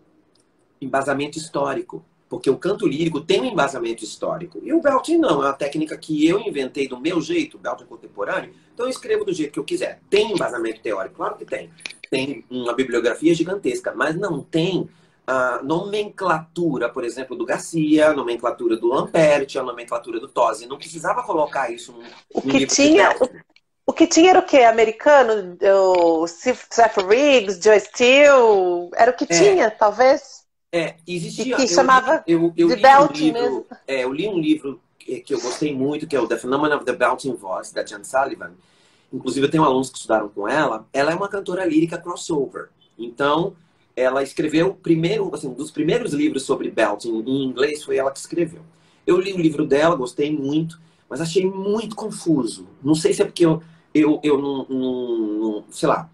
Embasamento histórico. Porque o canto lírico tem um embasamento histórico. E o belting não. É uma técnica que eu inventei do meu jeito, belting contemporâneo. Então eu escrevo do jeito que eu quiser. Tem embasamento teórico? Claro que tem. Tem uma bibliografia gigantesca. Mas não tem a nomenclatura, por exemplo, do Garcia, a nomenclatura do Lamperti, a nomenclatura do Tosi. Não precisava colocar isso num livro de belting. O que tinha era o quê? Americano? O Seth Riggs, Joe Steele? Era o que tinha, talvez? Existia. E que chamava de belting mesmo. Eu li um livro que eu gostei muito, que é o The Phenomenon of the Belting Voice, da Jan Sullivan. Inclusive, eu tenho alunos que estudaram com ela. Ela é uma cantora lírica crossover. Então, ela escreveu primeiro, assim, um dos primeiros livros sobre belting em inglês foi ela que escreveu. Eu li o livro dela, gostei muito, mas achei muito confuso. Não sei se é porque eu não sei lá,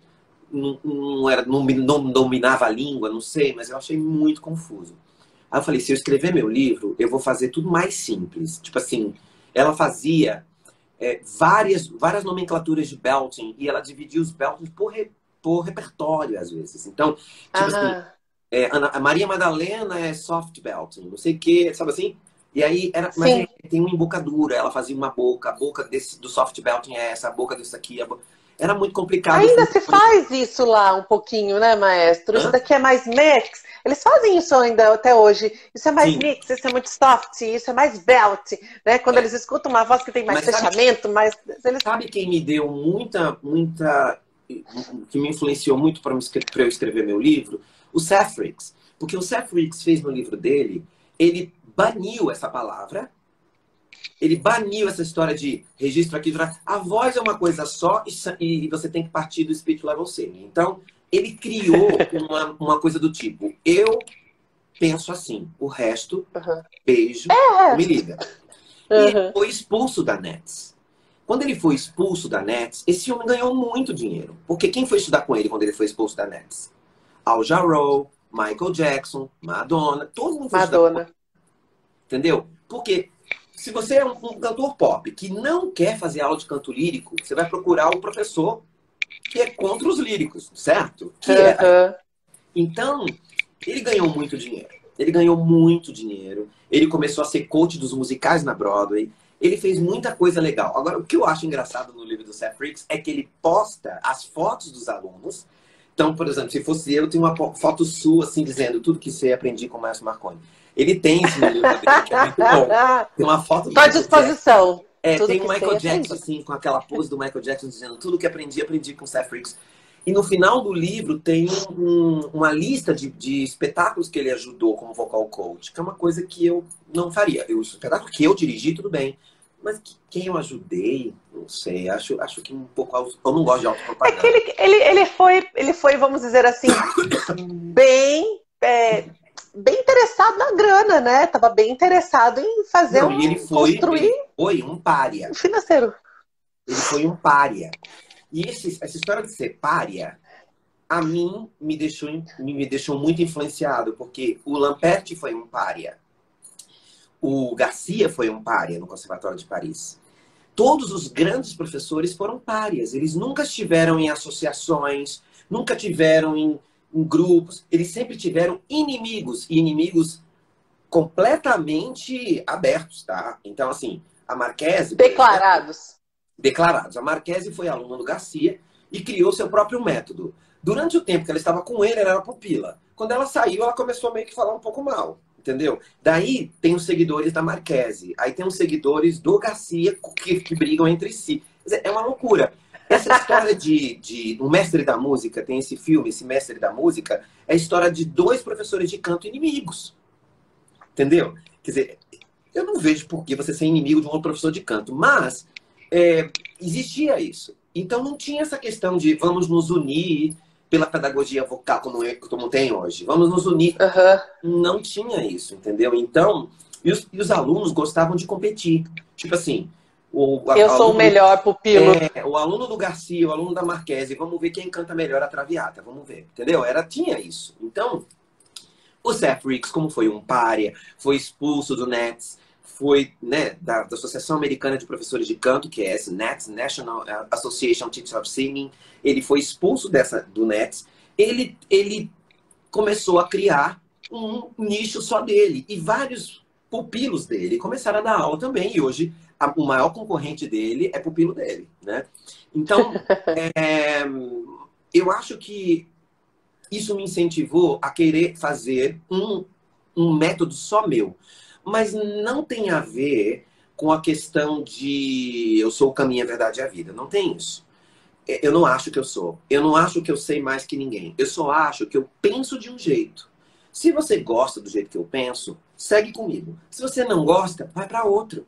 não dominava a língua, não sei, mas eu achei muito confuso. Aí eu falei, se eu escrever meu livro, eu vou fazer tudo mais simples. Tipo assim, ela fazia várias nomenclaturas de belting e ela dividia os beltings por repertório, às vezes. Então, tipo assim, Ah, a Maria Madalena é soft belting, não sei o quê, sabe assim? E aí, mas sim. tem uma embocadura, ela fazia uma boca, a boca do soft belting é essa, a boca desse aqui. Era muito complicado. Ainda se faz isso lá um pouquinho, né, maestro? Isso Hã? daqui é mais mix. Eles fazem isso ainda até hoje. Isso é mais Sim, mix, isso é muito soft, isso é mais belt, né? Quando é. eles escutam uma voz que tem mais Mas sabe, fechamento, mais eles. sabe quem me deu que me influenciou muito para eu escrever meu livro? O Seth Fricks. Porque o Seth Fricks fez no livro dele, ele baniu essa palavra, ele baniu essa história de registro aqui. A voz é uma coisa só e você tem que partir do speech level singing. Então, ele criou uma coisa do tipo, eu penso assim, o resto, Uhum. beijo, me liga. E ele Uhum. foi expulso da Nets. Quando ele foi expulso da Nets, esse homem ganhou muito dinheiro. Porque quem foi estudar com ele quando ele foi expulso da Nets? Al Jarreau, Michael Jackson, Madonna, todo mundo foi estudar com ele. Madonna. Entendeu? Porque se você é um cantor pop que não quer fazer aula de canto lírico, você vai procurar o professor que é contra os líricos, certo? Que é. Uhum. Então, ele ganhou muito dinheiro. Ele ganhou muito dinheiro. Ele começou a ser coach dos musicais na Broadway. Ele fez muita coisa legal. Agora, o que eu acho engraçado no livro do Seth Fricks é que ele posta as fotos dos alunos. Então, por exemplo, se fosse eu, tenho uma foto sua, assim, dizendo tudo que você aprendi com o Márcio Marconi. Ele tem isso no livro dele, que é muito bom. Tem uma foto do Estou à Michael Jackson. disposição. Tudo Tem o que Michael sei, Jackson, aprendi. assim, com aquela pose do Michael Jackson, dizendo tudo que aprendi, aprendi com o Seth Fricks. E no final do livro tem uma lista de espetáculos que ele ajudou como vocal coach, que é uma coisa que eu não faria. O espetáculo que eu dirigi, tudo bem. Mas quem eu ajudei, não sei. Acho que um pouco. Eu não gosto de É que autopropaganda. ele foi, vamos dizer assim, bem, bem interessado na grana, né? Tava bem interessado em fazer Não, e construir ele foi um pária. um financeiro. Ele foi um pária. E essa história de ser pária, a mim, me deixou muito influenciado, porque o Lamperti foi um pária. O Garcia foi um pária no Conservatório de Paris. Todos os grandes professores foram párias. Eles nunca estiveram em associações, nunca tiveram em grupos. Eles sempre tiveram inimigos, e inimigos completamente abertos, tá? Então, assim, a Marquese, por exemplo, Declarados. declarados. A Marquese foi aluna do Garcia e criou seu próprio método. Durante o tempo que ela estava com ele, ela era pupila. Quando ela saiu, ela começou a meio que falar um pouco mal, entendeu? Daí tem os seguidores da Marquese, aí tem os seguidores do Garcia que brigam entre si. Quer dizer, é uma loucura. Essa história de O Mestre da Música, tem esse filme, esse Mestre da Música, é a história de dois professores de canto inimigos. Entendeu? Quer dizer, eu não vejo por que você ser inimigo de um outro professor de canto, mas existia isso. Então não tinha essa questão de vamos nos unir pela pedagogia vocal como tem hoje. Vamos nos unir. Uhum. Não tinha isso, entendeu? Então, e os alunos gostavam de competir. Tipo assim, Eu sou o melhor pupilo. o aluno do Garcia, o aluno da Marquese, vamos ver quem canta melhor a Traviata, vamos ver, entendeu? Tinha isso. Então, o Seth Fricks, como foi um pária, foi expulso do Nets, foi, né, da Associação Americana de Professores de Canto, que é esse NETS, National Association Teachers of Singing. Ele foi expulso do NETS. Ele começou a criar um nicho só dele. E vários pupilos dele começaram a dar aula também. E hoje, o maior concorrente dele é pupilo dele, né? Então, eu acho que isso me incentivou a querer fazer um método só meu. Mas não tem a ver com a questão de eu sou o caminho, a verdade e a vida. Não tem isso. Eu não acho que eu sou. Eu não acho que eu sei mais que ninguém. Eu só acho que eu penso de um jeito. Se você gosta do jeito que eu penso, segue comigo. Se você não gosta, vai para outro.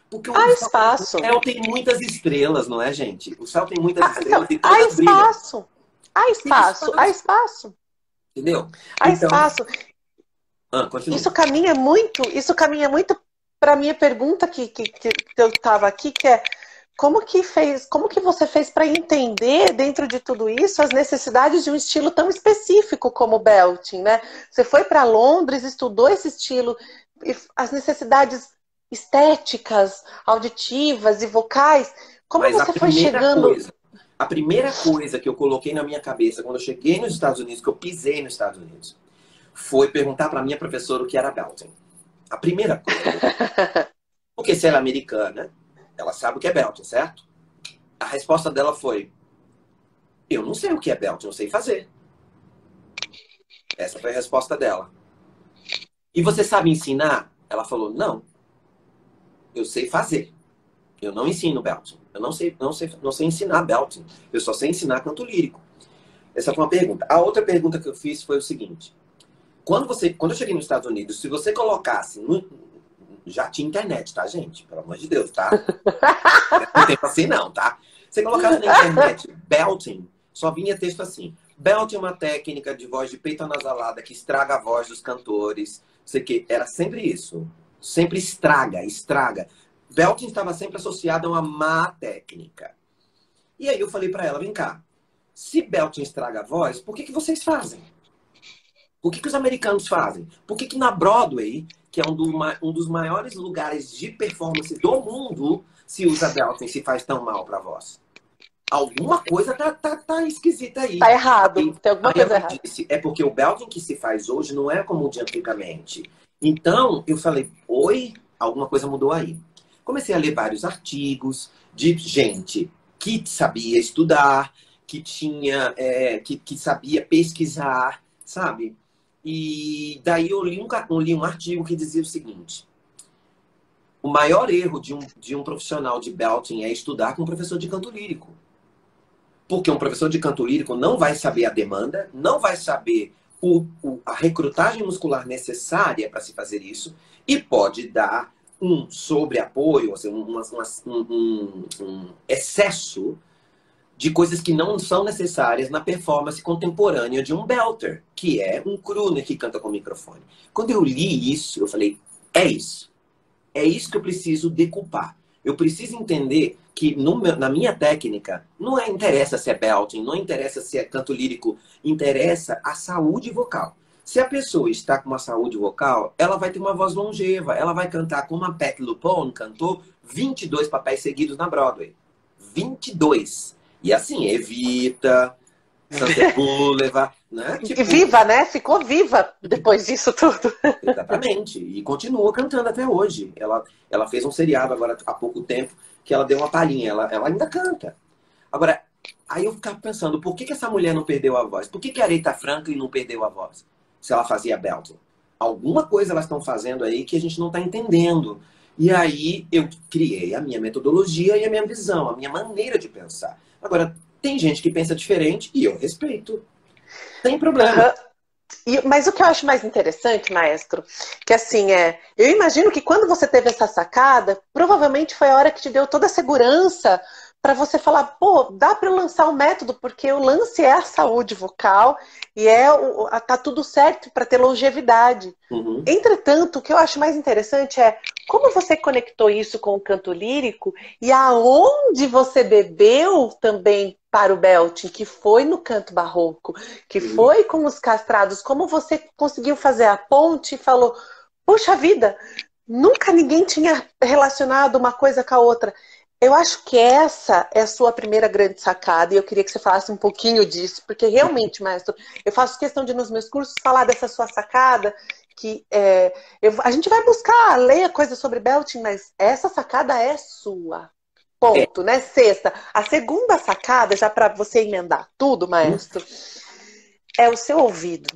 Porque Há espaço. O céu tem muitas estrelas, não é, gente? O céu tem muitas estrelas Não, e há todas brilham. espaço. Há espaço. Há espaço. Entendeu? Há Então, espaço. continua. Isso caminha muito para a minha pergunta que eu estava aqui, que é como que você fez para entender dentro de tudo isso as necessidades de um estilo tão específico como o belting, né? Você foi para Londres, estudou esse estilo, as necessidades estéticas, auditivas e vocais. Como Mas você foi chegando? a primeira coisa que eu coloquei na minha cabeça quando eu cheguei nos Estados Unidos, que eu pisei nos Estados Unidos, foi perguntar para minha professora o que era belting. A primeira coisa. Porque se ela é americana, ela sabe o que é belting, certo? A resposta dela foi: eu não sei o que é belting, eu sei fazer. Essa foi a resposta dela. E você sabe ensinar? Ela falou: não, eu sei fazer. Eu não ensino belting. Eu não sei ensinar belting. Eu só sei ensinar canto lírico. Essa foi uma pergunta. A outra pergunta que eu fiz foi o seguinte: quando eu cheguei nos Estados Unidos, se você colocasse já tinha internet, tá, gente? Pelo amor de Deus, tá? Não tem assim não, tá? Você colocasse na internet belting, só vinha texto assim: belting é uma técnica de voz de peito anasalada que estraga a voz dos cantores. Sei que era sempre isso. Sempre estraga. Belting estava sempre associado a uma má técnica. E aí eu falei pra ela: vem cá, se belting estraga a voz, por que vocês fazem? Por que os americanos fazem? Por que na Broadway, que é um dos maiores lugares de performance do mundo, se usa belting, se faz tão mal pra voz? Alguma coisa tá esquisita aí. Tá errado, Aí, tem alguma aí coisa ela errada. disse: é porque o belting que se faz hoje não é como o de antigamente. Então, eu falei: oi, alguma coisa mudou aí. Comecei a ler vários artigos de gente que sabia estudar, que tinha, que sabia pesquisar, sabe? E daí eu li um artigo que dizia o seguinte: o maior erro de um profissional de belting é estudar com um professor de canto lírico. Porque um professor de canto lírico não vai saber a demanda, não vai saber a recrutagem muscular necessária para se fazer isso, e pode dar um sobreapoio, assim, um excesso de coisas que não são necessárias na performance contemporânea de um belter, que é um crooner que canta com microfone. Quando eu li isso, eu falei: é isso. É isso que eu preciso decupar. Eu preciso entender que na minha técnica não interessa se é belting, não interessa se é canto lírico, interessa a saúde vocal. Se a pessoa está com uma saúde vocal, ela vai ter uma voz longeva, ela vai cantar como a Patti LuPone cantou 22 papéis seguidos na Broadway. 22. E assim, Evita, Sunset Boulevard, né? E viva, né? Ficou viva depois disso tudo. Exatamente. E continua cantando até hoje. Ela fez um seriado agora há pouco tempo que ela deu uma palhinha. Ela ainda canta. Agora, aí eu ficava pensando: por que essa mulher não perdeu a voz? Por que a Aretha Franklin não perdeu a voz? Se ela fazia belting. Alguma coisa elas estão fazendo aí que a gente não está entendendo. E aí eu criei a minha metodologia e a minha visão, a minha maneira de pensar. Agora, tem gente que pensa diferente e eu respeito. Sem problema. Uhum. Mas o que eu acho mais interessante, maestro, que assim eu imagino que quando você teve essa sacada, provavelmente foi a hora que te deu toda a segurança para você falar: pô, dá para eu lançar o método, porque o lance é a saúde vocal e tá tudo certo para ter longevidade. Uhum. Entretanto, o que eu acho mais interessante é como você conectou isso com o canto lírico e aonde você bebeu também para o belting, que foi no canto barroco, que foi com os castrados. Como você conseguiu fazer a ponte e falou: puxa vida, nunca ninguém tinha relacionado uma coisa com a outra. Eu acho que essa é a sua primeira grande sacada e eu queria que você falasse um pouquinho disso, porque realmente, maestro, eu faço questão de nos meus cursos falar dessa sua sacada, que a gente vai buscar ler coisas sobre belting, mas essa sacada é sua. É. Ponto, né? Sexta. A segunda sacada, já para você emendar tudo, maestro, é o seu ouvido.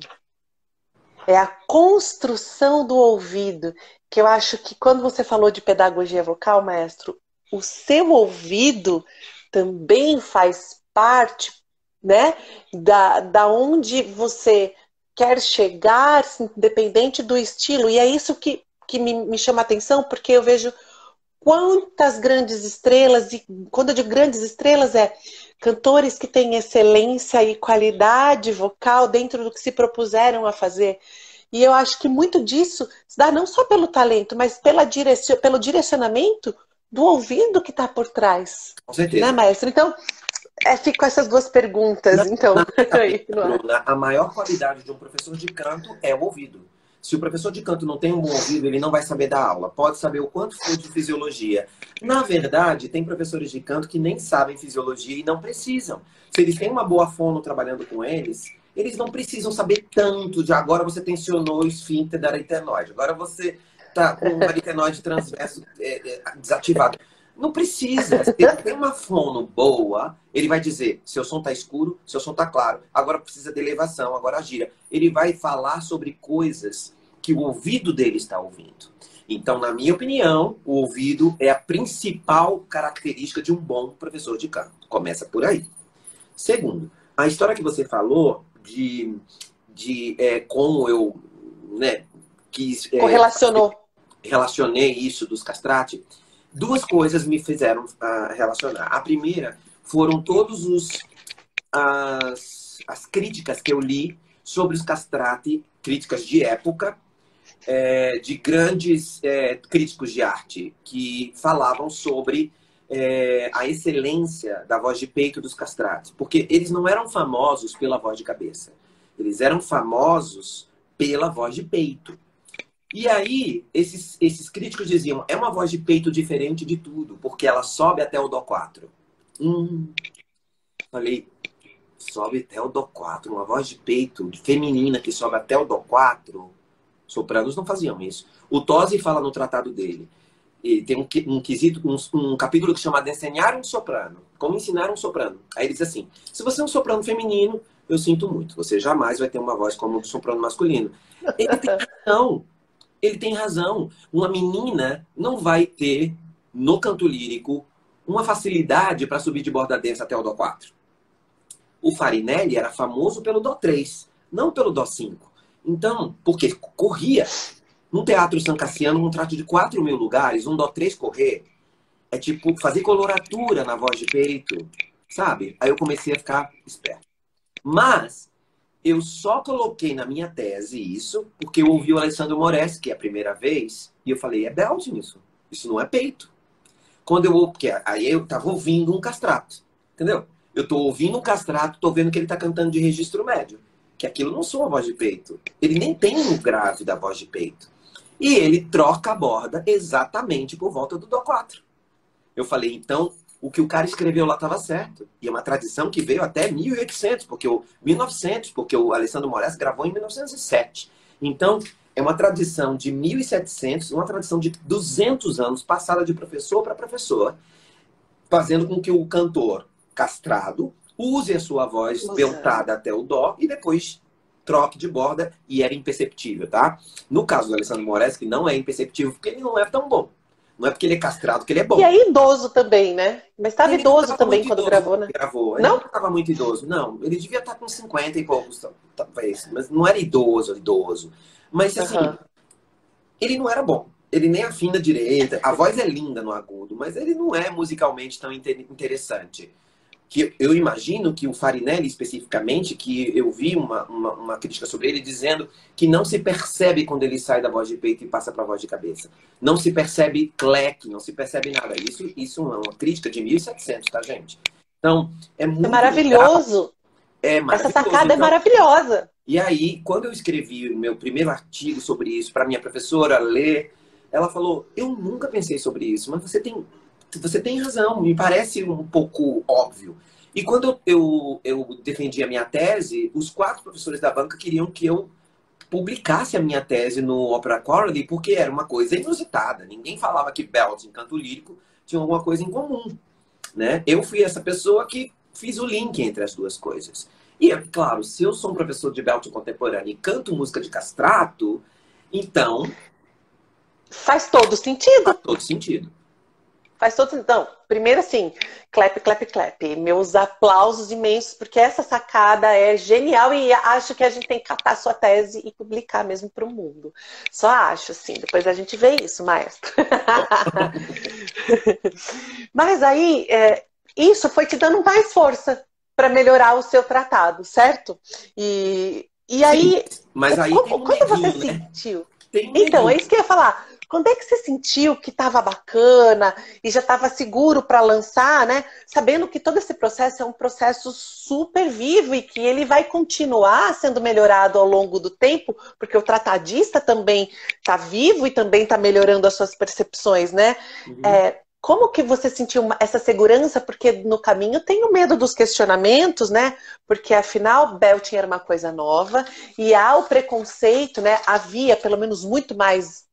É a construção do ouvido, que eu acho que quando você falou de pedagogia vocal, maestro, o seu ouvido também faz parte, né, da onde você quer chegar, independente do estilo. E é isso que me chama a atenção, porque eu vejo quantas grandes estrelas, e quando eu digo grandes estrelas, cantores que têm excelência e qualidade vocal dentro do que se propuseram a fazer. E eu acho que muito disso se dá não só pelo talento, mas pelo direcionamento do ouvido que está por trás. Com Né, certeza. maestro? Então, fico com essas duas perguntas. Então, aí, Bruna, a maior qualidade de um professor de canto é o ouvido. Se o professor de canto não tem um bom ouvido, ele não vai saber dar aula. Pode saber o quanto for de fisiologia. Na verdade, tem professores de canto que nem sabem fisiologia e não precisam. Se eles têm uma boa fono trabalhando com eles, eles não precisam saber tanto de agora você tensionou o esfíncter da aritenoide. Agora você está com o aritenoide transverso desativado. Não precisa. Se ele tem uma fono boa, ele vai dizer, seu som está escuro, seu som está claro, agora precisa de elevação, agora gira. Ele vai falar sobre coisas que o ouvido dele está ouvindo. Então, na minha opinião, o ouvido é a principal característica de um bom professor de canto. Começa por aí. Segundo, a história que você falou de como eu quis... relacionei isso dos castrati. Duas coisas me fizeram relacionar. A primeira foram as críticas que eu li sobre os castrati, críticas de época, de grandes críticos de arte, que falavam sobre a excelência da voz de peito dos castrati. Porque eles não eram famosos pela voz de cabeça. Eles eram famosos pela voz de peito. E aí, esses críticos diziam, é uma voz de peito diferente de tudo, porque ela sobe até o Dó 4. Falei, sobe até o Dó 4, uma voz de peito feminina que sobe até o Dó 4. Sopranos não faziam isso. O Tosi fala no tratado dele. E tem um capítulo que chama de ensinar um soprano. Como ensinar um soprano. Aí ele diz assim, se você é um soprano feminino, eu sinto muito. Você jamais vai ter uma voz como o do soprano masculino. Ele tem razão. Ele tem razão. Uma menina não vai ter, no canto lírico, uma facilidade para subir de borda densa até o Dó 4. O Farinelli era famoso pelo Dó 3, não pelo Dó 5. Então, porque corria. Num teatro San Cassiano, um trato de 4.000 lugares, um Dó 3 correr, é tipo fazer coloratura na voz de peito, sabe? Aí eu comecei a ficar esperto. Mas eu só coloquei na minha tese isso porque eu ouvi o Alessandro Moreschi a primeira vez e eu falei, é belting isso não é peito. Porque aí eu tava ouvindo um castrato, entendeu? Eu tô ouvindo um castrato, tô vendo que ele tá cantando de registro médio, que aquilo não soa a voz de peito. Ele nem tem o grave da voz de peito. E ele troca a borda exatamente por volta do Dó 4. Eu falei, então, o que o cara escreveu lá estava certo. E é uma tradição que veio até 1800, 1900, porque o Alessandro Moreschi gravou em 1907. Então, é uma tradição de 1700, uma tradição de 200 anos, passada de professor para professor, fazendo com que o cantor castrado use a sua voz beltada até o Dó e depois troque de borda, e era imperceptível, tá? No caso do Alessandro Moreschi, não é imperceptível porque ele não é tão bom. Não é porque ele é castrado que ele é bom. E é idoso também, né? Mas estava idoso também quando gravou, né? Ele não estava muito idoso, não. Ele devia estar com 50 e poucos, talvez. Mas não era idoso. Mas, assim, ele não era bom. Ele nem afina direito. A voz é linda no agudo, mas ele não é musicalmente tão interessante. Que eu imagino que o Farinelli, especificamente, que eu vi uma crítica sobre ele dizendo que não se percebe quando ele sai da voz de peito e passa para a voz de cabeça. Não se percebe cleque, não se percebe nada. Isso é uma crítica de 1700, tá, gente? Então, é muito maravilhoso. Maravilhoso. Essa sacada é maravilhosa. E aí, quando eu escrevi o meu primeiro artigo sobre isso para minha professora ler, ela falou, eu nunca pensei sobre isso, mas você tem razão, me parece um pouco óbvio. E quando eu defendi a minha tese, os 4 professores da banca queriam que eu publicasse a minha tese no Opera Quarterly, porque era uma coisa inusitada. Ninguém falava que belting e canto lírico tinham alguma coisa em comum, né? Eu fui essa pessoa que fiz o link entre as duas coisas. E, é claro, se eu sou um professor de belting contemporâneo e canto música de castrato, então... Faz todo sentido. Faz todo sentido. Faz todo sentido. Não, primeiro assim, clap, clap, clap. Meus aplausos imensos, porque essa sacada é genial e acho que a gente tem que catar sua tese e publicar mesmo para o mundo. Só acho, assim. Depois a gente vê isso, maestro. Mas aí, isso foi te dando mais força para melhorar o seu tratado, certo? E Sim, aí, mas aí tem um quando você neguinho, né? sentiu? Tem um Então, é neguinho. isso que eu ia falar. Quando é que você sentiu que estava bacana e já estava seguro para lançar, né? Sabendo que todo esse processo é um processo super vivo e que ele vai continuar sendo melhorado ao longo do tempo, porque o tratadista também está vivo e também está melhorando as suas percepções, né? Uhum. Como que você sentiu essa segurança? Porque no caminho tem o medo dos questionamentos, né? Porque afinal, belting era uma coisa nova e há o preconceito, né? Havia pelo menos muito mais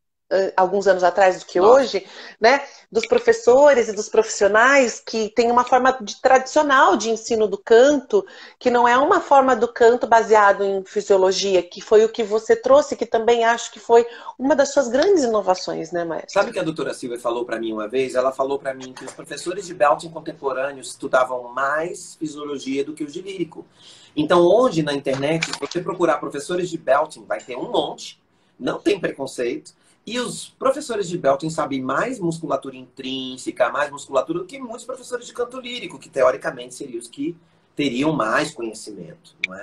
alguns anos atrás do que Nossa. hoje, né? Dos professores e dos profissionais que tem uma forma tradicional de ensino do canto, que não é uma forma do canto baseado em fisiologia, que foi o que você trouxe, que também acho que foi uma das suas grandes inovações, né, Sabe maestro? o que a doutora Silvia falou para mim uma vez? Ela falou para mim que os professores de belting contemporâneos estudavam mais fisiologia do que os de lírico. Então, hoje na internet, se você procurar professores de belting, vai ter um monte, não tem preconceito. E os professores de belting sabem mais musculatura intrínseca, mais musculatura do que muitos professores de canto lírico, que teoricamente seriam os que teriam mais conhecimento, não é?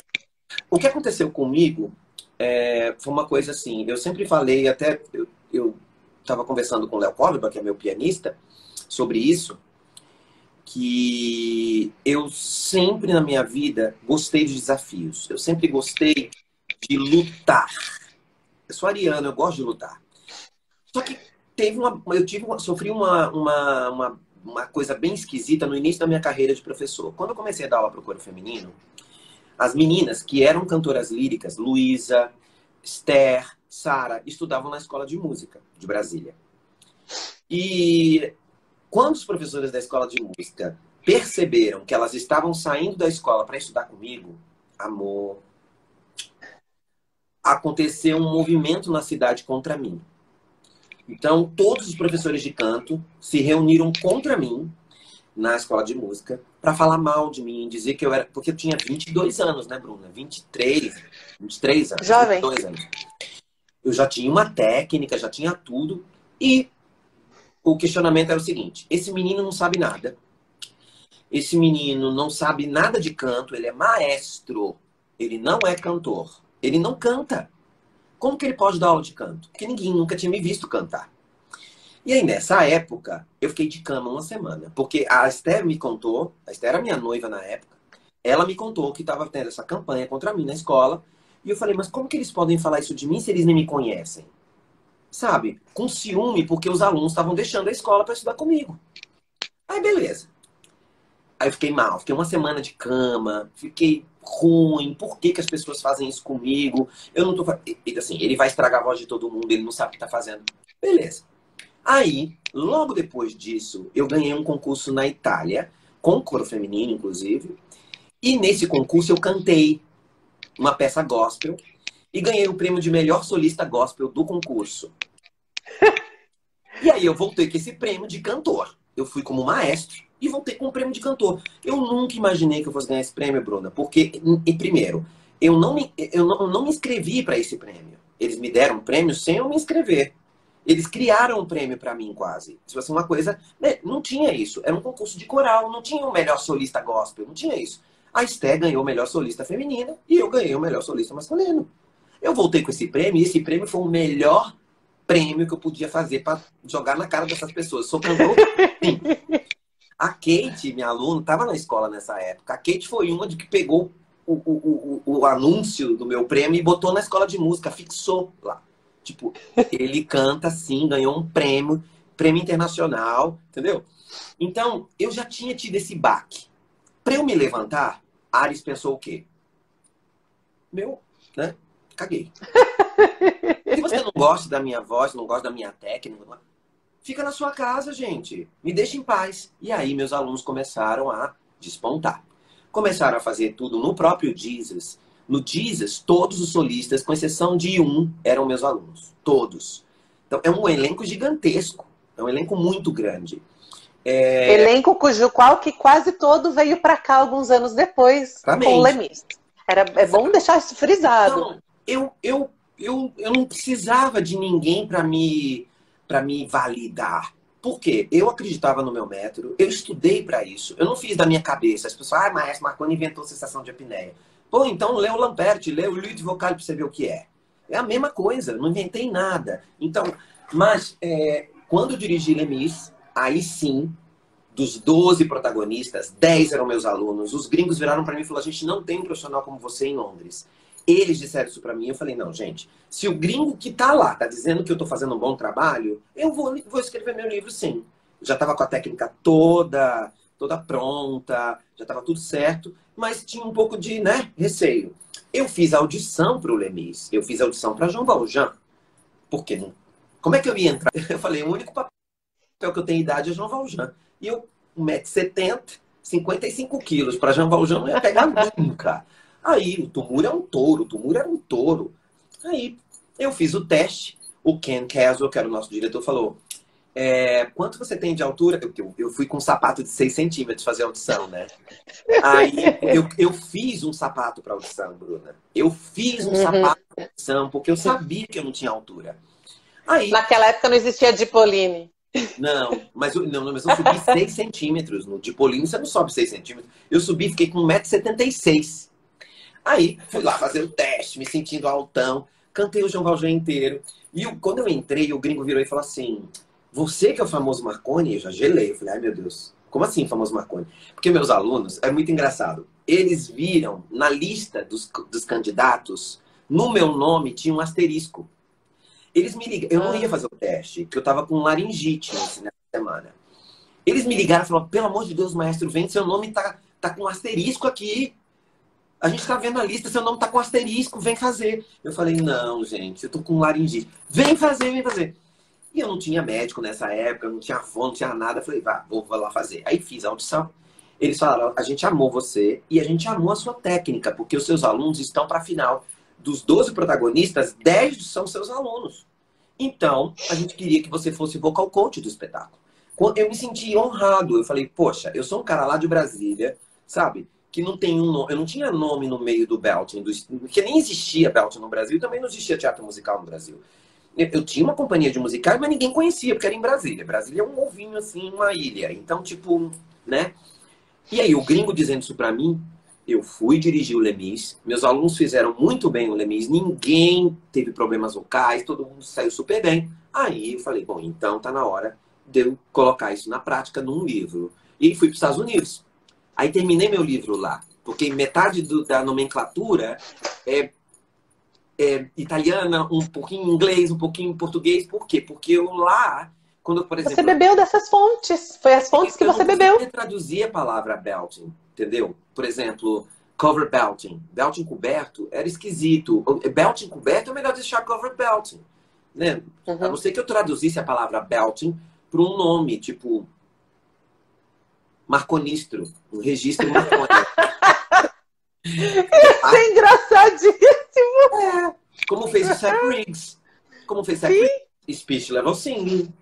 O que aconteceu comigo foi uma coisa assim, eu sempre falei, até eu estava conversando com o Léo Córdoba, que é meu pianista, sobre isso, que eu sempre na minha vida gostei de desafios. Eu sempre gostei de lutar. Eu sou ariano, eu gosto de lutar. Só que sofri uma coisa bem esquisita no início da minha carreira de professor. Quando eu comecei a dar aula para o coro feminino, as meninas que eram cantoras líricas, Luísa, Esther, Sara, estudavam na escola de música de Brasília. E quando os professores da escola de música perceberam que elas estavam saindo da escola para estudar comigo, amor, aconteceu um movimento na cidade contra mim. Então, todos os professores de canto se reuniram contra mim na escola de música para falar mal de mim, dizer que eu era... Porque eu tinha 22 anos, né, Bruna? 23 anos, Jovem. 22 anos. Eu já tinha uma técnica, já tinha tudo. E o questionamento era o seguinte: esse menino não sabe nada. Esse menino não sabe nada de canto, ele é maestro. Ele não é cantor. Ele não canta. Como que ele pode dar aula de canto? Porque ninguém nunca tinha me visto cantar. E aí, nessa época, eu fiquei de cama uma semana. Porque a Esther me contou, a Esther era minha noiva na época, ela me contou que estava tendo essa campanha contra mim na escola. E eu falei, mas como que eles podem falar isso de mim se eles nem me conhecem? Sabe? Com ciúme, porque os alunos estavam deixando a escola para estudar comigo. Aí, beleza. Aí eu fiquei mal, fiquei uma semana de cama, fiquei ruim, por que que as pessoas fazem isso comigo? Eu não tô... Assim, ele vai estragar a voz de todo mundo, ele não sabe o que tá fazendo. Beleza. Aí, logo depois disso, eu ganhei um concurso na Itália, com coro feminino, inclusive. E nesse concurso eu cantei uma peça gospel e ganhei o prêmio de melhor solista gospel do concurso. E aí eu voltei com esse prêmio de cantor. Eu fui como maestro e voltei com o prêmio de cantor. Eu nunca imaginei que eu fosse ganhar esse prêmio, Bruna, porque, primeiro, eu não me inscrevi para esse prêmio. Eles me deram um prêmio sem eu me inscrever. Eles criaram um prêmio para mim, quase. Se fosse uma coisa... Né, não tinha isso. Era um concurso de coral, não tinha o melhor solista gospel, não tinha isso. A Esté ganhou o melhor solista feminina e eu ganhei o melhor solista masculino. Eu voltei com esse prêmio e esse prêmio foi o melhor prêmio que eu podia fazer para jogar na cara dessas pessoas. Sou cantor? Sim. A Kate, minha aluna, estava na escola nessa época. A Kate foi uma de que pegou o anúncio do meu prêmio e botou na escola de música, fixou lá. Tipo, ele canta assim, ganhou um prêmio, prêmio internacional, entendeu? Então, eu já tinha tido esse baque. Para eu me levantar, Ares pensou o quê? Né? Caguei. Se você não gosta da minha voz, não gosta da minha técnica, fica na sua casa, gente. Me deixa em paz. E aí meus alunos começaram a despontar. Começaram a fazer tudo no próprio Jesus. No Jesus, todos os solistas, com exceção de um, eram meus alunos. Todos. Então, é um elenco gigantesco. É um elenco muito grande. Elenco cujo qual que quase todo veio para cá alguns anos depois com o Lemis. É bom deixar isso frisado. Então, eu não precisava de ninguém para me validar. Por quê? Eu acreditava no meu método, eu estudei para isso. Eu não fiz da minha cabeça. As pessoas, Maestro Marconi inventou sensação de apneia. Pô, então lê o Lamperti, lê o Luiz Vocal para você ver o que é. É a mesma coisa, não inventei nada. Então, mas quando eu dirigi Lemis, aí sim, dos 12 protagonistas, 10 eram meus alunos. Os gringos viraram para mim e falaram, a gente não tem um profissional como você em Londres. Eles disseram isso para mim, eu falei, não, gente, se o gringo que tá lá tá dizendo que eu tô fazendo um bom trabalho, eu vou escrever meu livro sim. Já tava com a técnica toda pronta, já tava tudo certo, mas tinha um pouco de, receio. Eu fiz audição pro Lemis, eu fiz audição para João Valjean, porque como é que eu ia entrar? Eu falei, o único papel que eu tenho idade é João Valjean. E eu, 1,70 m, 55 quilos, para João Valjean não ia pegar nunca. Aí, o Tumor é um touro, o Tumor era um touro. Aí, eu fiz o teste, o Ken Caswell, que era o nosso diretor, falou, quanto você tem de altura? Eu fui com um sapato de 6 centímetros fazer audição, né? Aí, eu fiz um sapato para audição, Bruna. Eu fiz um sapato para audição, porque eu sabia que eu não tinha altura. Aí, naquela época não existia Dipoline. Não, mas eu subi 6 centímetros. No Dipolino você não sobe 6 centímetros. Eu subi, fiquei com 1,76 m. Aí, fui lá fazer o teste, me sentindo altão. Cantei o João Valjean inteiro. E quando eu entrei, o gringo virou e falou assim, você que é o famoso Marconi? Eu já gelei. Eu falei, ai meu Deus, como assim famoso Marconi? Porque meus alunos, é muito engraçado. Eles viram na lista dos candidatos, no meu nome tinha um asterisco. Eles me ligaram, eu não ia fazer o teste, porque eu tava com laringite nessa semana. Eles me ligaram e falaram, pelo amor de Deus, maestro, vem, seu nome tá com asterisco aqui. A gente tá vendo a lista, seu nome tá com asterisco, vem fazer. Eu falei, não, gente, eu tô com laringite. Vem fazer, vem fazer. E eu não tinha médico nessa época, não tinha fone, não tinha nada. Eu falei, vou lá fazer. Aí fiz a audição. Eles falaram, a gente amou você e a gente amou a sua técnica, porque os seus alunos estão para a final. Dos 12 protagonistas, 10 são seus alunos. Então, a gente queria que você fosse vocal coach do espetáculo. Eu me senti honrado. Eu falei, poxa, eu sou um cara lá de Brasília, sabe? Que não tem um nome. Eu não tinha nome no meio do belting, porque nem existia belting no Brasil, também não existia teatro musical no Brasil. Eu tinha uma companhia de musicais, mas ninguém conhecia, porque era em Brasília. Brasília é um ovinho, assim, uma ilha. Então, tipo, né? E aí, o gringo dizendo isso pra mim, eu fui dirigir o Lemis, meus alunos fizeram muito bem o Lemis, ninguém teve problemas vocais, todo mundo saiu super bem. Aí eu falei, bom, então tá na hora de eu colocar isso na prática num livro. E fui para os Estados Unidos. Aí terminei meu livro lá, porque metade da nomenclatura é italiana, um pouquinho inglês, um pouquinho português. Por quê? Porque eu lá, quando eu, por exemplo... Você bebeu dessas fontes, foi as fontes que você bebeu. Eu traduzir a palavra belting, entendeu? Por exemplo, cover belting. Belting coberto era esquisito. Belting coberto é melhor deixar cover belting. Né? A não ser que eu traduzisse a palavra belting para um nome, tipo Marconistro, um registro Marconi. Isso é engraçadíssimo. Como fez o Seth Riggs. Como fez Seth Riggs. Speech level singing.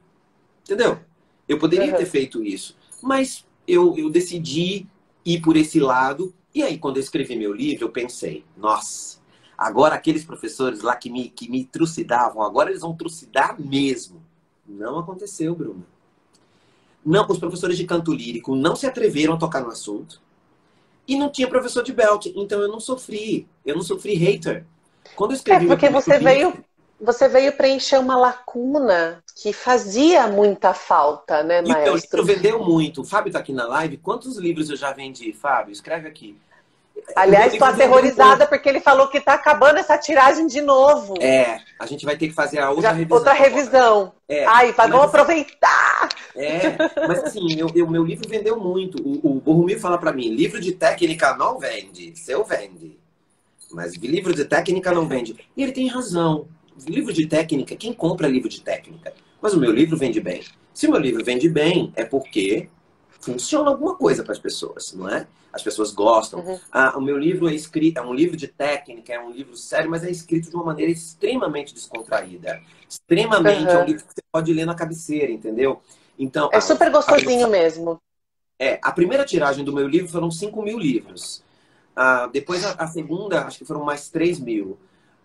Entendeu? Eu poderia ter feito isso. Mas eu decidi ir por esse lado. E aí, quando eu escrevi meu livro, eu pensei, nossa, agora aqueles professores lá que me trucidavam, agora eles vão trucidar mesmo. Não aconteceu, Bruno. Não, os professores de canto lírico não se atreveram a tocar no assunto. E não tinha professor de belting. Então eu não sofri. Eu não sofri hater. Quando eu escrevi porque você veio preencher uma lacuna que fazia muita falta, né, maestro? E o meu livro vendeu muito. O Fábio tá aqui na live. Quantos livros eu já vendi, Fábio? Escreve aqui. Aliás, estou aterrorizada porque ele falou que está acabando essa tiragem de novo. A gente vai ter que fazer a outra revisão. Outra revisão. Ai, vamos aproveitar! Mas assim, meu livro vendeu muito. O Borromir fala para mim, livro de técnica não vende, seu vende. Mas livro de técnica não vende. E ele tem razão. Livro de técnica, quem compra livro de técnica? Mas o meu livro vende bem. Se o meu livro vende bem, é porque funciona alguma coisa para as pessoas, não é? As pessoas gostam. O meu livro é escrito, é um livro de técnica, é um livro sério, mas é escrito de uma maneira extremamente descontraída. Extremamente, é um livro que você pode ler na cabeceira, entendeu? Então, É super gostosinho mesmo. a primeira tiragem do meu livro foram 5.000 livros. Depois a segunda, acho que foram mais 3.000.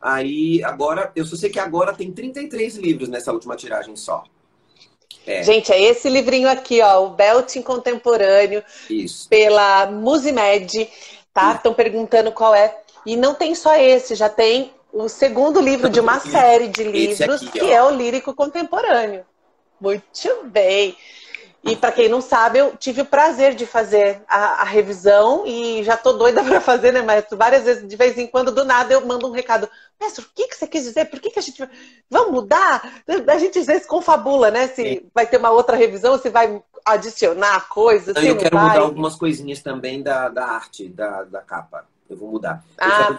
Aí agora, eu só sei que agora tem 33 livros nessa última tiragem só. Gente, é esse livrinho aqui, ó, o Belting Contemporâneo, Isso. pela Musimed, tá? Estão perguntando qual é. E não tem só esse, já tem o segundo livro de uma série de livros, aqui, que ó, é o Lírico Contemporâneo. Muito bem. E para quem não sabe, eu tive o prazer de fazer a revisão e já tô doida para fazer, né, maestro? Várias vezes, de vez em quando, do nada, eu mando um recado. Mestre, o que você quis dizer? Por que a gente... Vamos mudar? A gente às vezes confabula, né? Se vai ter uma outra revisão, se vai adicionar coisas, se eu não quero mudar vai. algumas coisinhas também da arte, da capa. Eu vou mudar.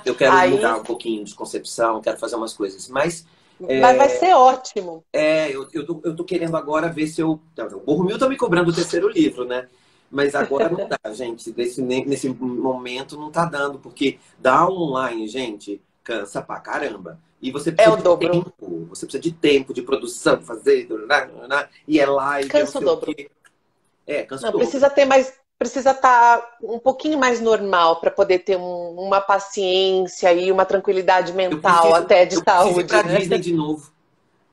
Eu quero Aí... mudar um pouquinho de concepção, quero fazer umas coisas. Mas vai ser ótimo. eu tô querendo agora ver se eu... O Borromil tá me cobrando o terceiro livro, né? Mas agora não dá, gente. Nesse momento não tá dando, porque dar online, gente, cansa pra caramba. E você É precisa o de dobro. tempo. Você precisa de tempo de produção, fazer... E é live, eu não Cansa o sei o dobro. quê. Cansa o Não, dobro. precisa ter mais, precisa estar um pouquinho mais normal para poder ter uma paciência e uma tranquilidade mental até de Eu preciso ir saúde, pra né? Disney de novo.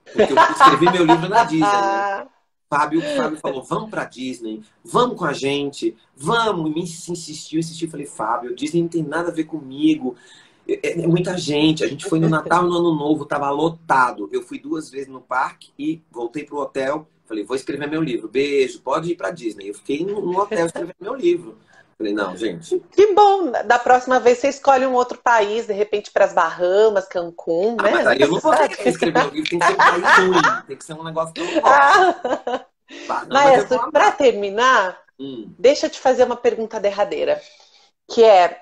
Porque eu escrevi meu livro na Disney, né? Fábio falou, vamos pra Disney, vamos com a gente, vamos. Me insistiu. Falei, Fábio, Disney não tem nada a ver comigo. É muita gente. A gente foi no Natal e no Ano Novo, tava lotado. Eu fui 2 vezes no parque e voltei pro hotel. Falei, vou escrever meu livro. Beijo, pode ir pra Disney. Eu fiquei no hotel escrevendo meu livro. Falei, não, gente. Que bom! Da próxima vez você escolhe um outro país, de repente para as Bahamas, Cancún, né? Mas aí Nunca eu se não vou sabe. querer escrever meu livro, tem que ser um país ruim. Tem que ser um negócio que eu não gosto. Ah, Não, mas eu vou maestro, para amar. terminar, deixa eu te fazer uma pergunta derradeira, que é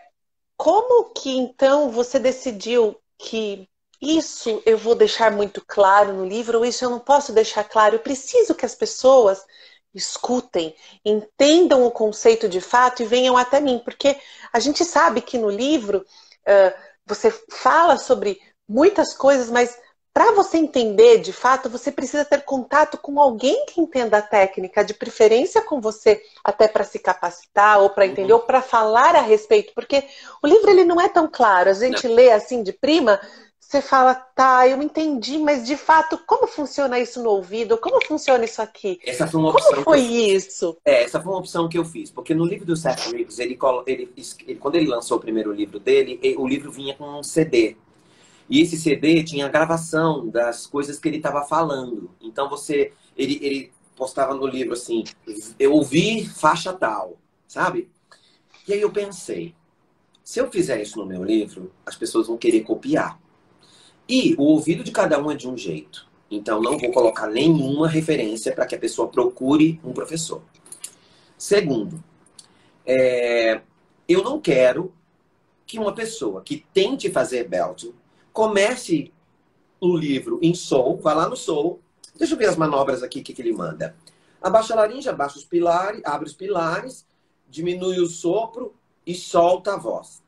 como que então você decidiu que isso eu vou deixar muito claro no livro, ou isso eu não posso deixar claro? Eu preciso que as pessoas escutem, entendam o conceito de fato e venham até mim, porque a gente sabe que no livro você fala sobre muitas coisas, mas para você entender de fato, você precisa ter contato com alguém que entenda a técnica, de preferência com você, até para se capacitar, ou para entender, ou para falar a respeito, porque o livro ele não é tão claro. A Não. gente lê assim de prima, você fala, tá, eu entendi, mas de fato, como funciona isso no ouvido? Como funciona isso aqui? Essa foi uma Como opção foi isso? essa foi uma opção que eu fiz, porque no livro do Seth Riggs, quando ele lançou o primeiro livro dele, o livro vinha com um CD. E esse CD tinha a gravação das coisas que ele estava falando. Então ele postava no livro assim, eu ouvi faixa tal, sabe? E aí eu pensei, se eu fizer isso no meu livro, as pessoas vão querer copiar. E o ouvido de cada um é de um jeito. Então não vou colocar nenhuma referência para que a pessoa procure um professor. Segundo, eu não quero que uma pessoa que tente fazer belting comece o livro em sol, vá lá no sol, deixa eu ver as manobras aqui que ele manda. Abaixa a laringe, abaixa os pilares, abre os pilares, diminui o sopro e solta a voz.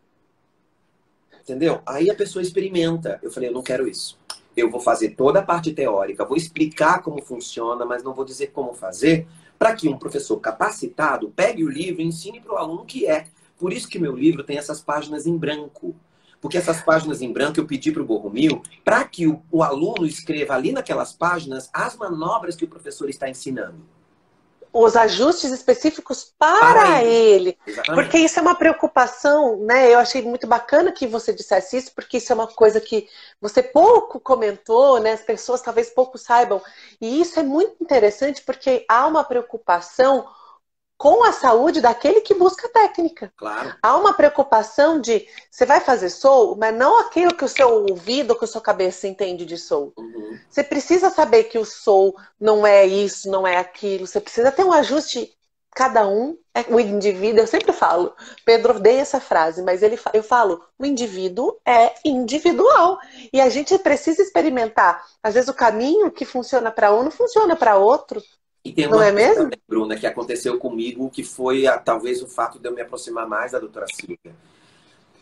Entendeu? Aí a pessoa experimenta. Eu falei, eu não quero isso. Eu vou fazer toda a parte teórica, vou explicar como funciona, mas não vou dizer como fazer, para que um professor capacitado pegue o livro e ensine para o aluno o que é. Por isso que meu livro tem essas páginas em branco. Porque essas páginas em branco eu pedi para o Borromil para que o aluno escreva ali naquelas páginas as manobras que o professor está ensinando. Os ajustes específicos para ele. Exatamente. Porque isso é uma preocupação, né? Eu achei muito bacana que você dissesse isso, porque isso é uma coisa que você pouco comentou, né? As pessoas talvez pouco saibam. E isso é muito interessante porque há uma preocupação com a saúde daquele que busca técnica. Claro. Há uma preocupação de, você vai fazer soul, mas não aquilo que o seu ouvido ou que a sua cabeça entende de soul. Uhum. Você precisa saber que o soul não é isso, não é aquilo. Você precisa ter um ajuste, cada um, o indivíduo, eu sempre falo, Pedro odeia essa frase, mas eu falo, o indivíduo é individual. E a gente precisa experimentar. Às vezes o caminho que funciona para um não funciona para outro. E tem Não uma é coisa mesmo? também, Bruna, que aconteceu comigo, que foi talvez o fato de eu me aproximar mais da doutora Silvia.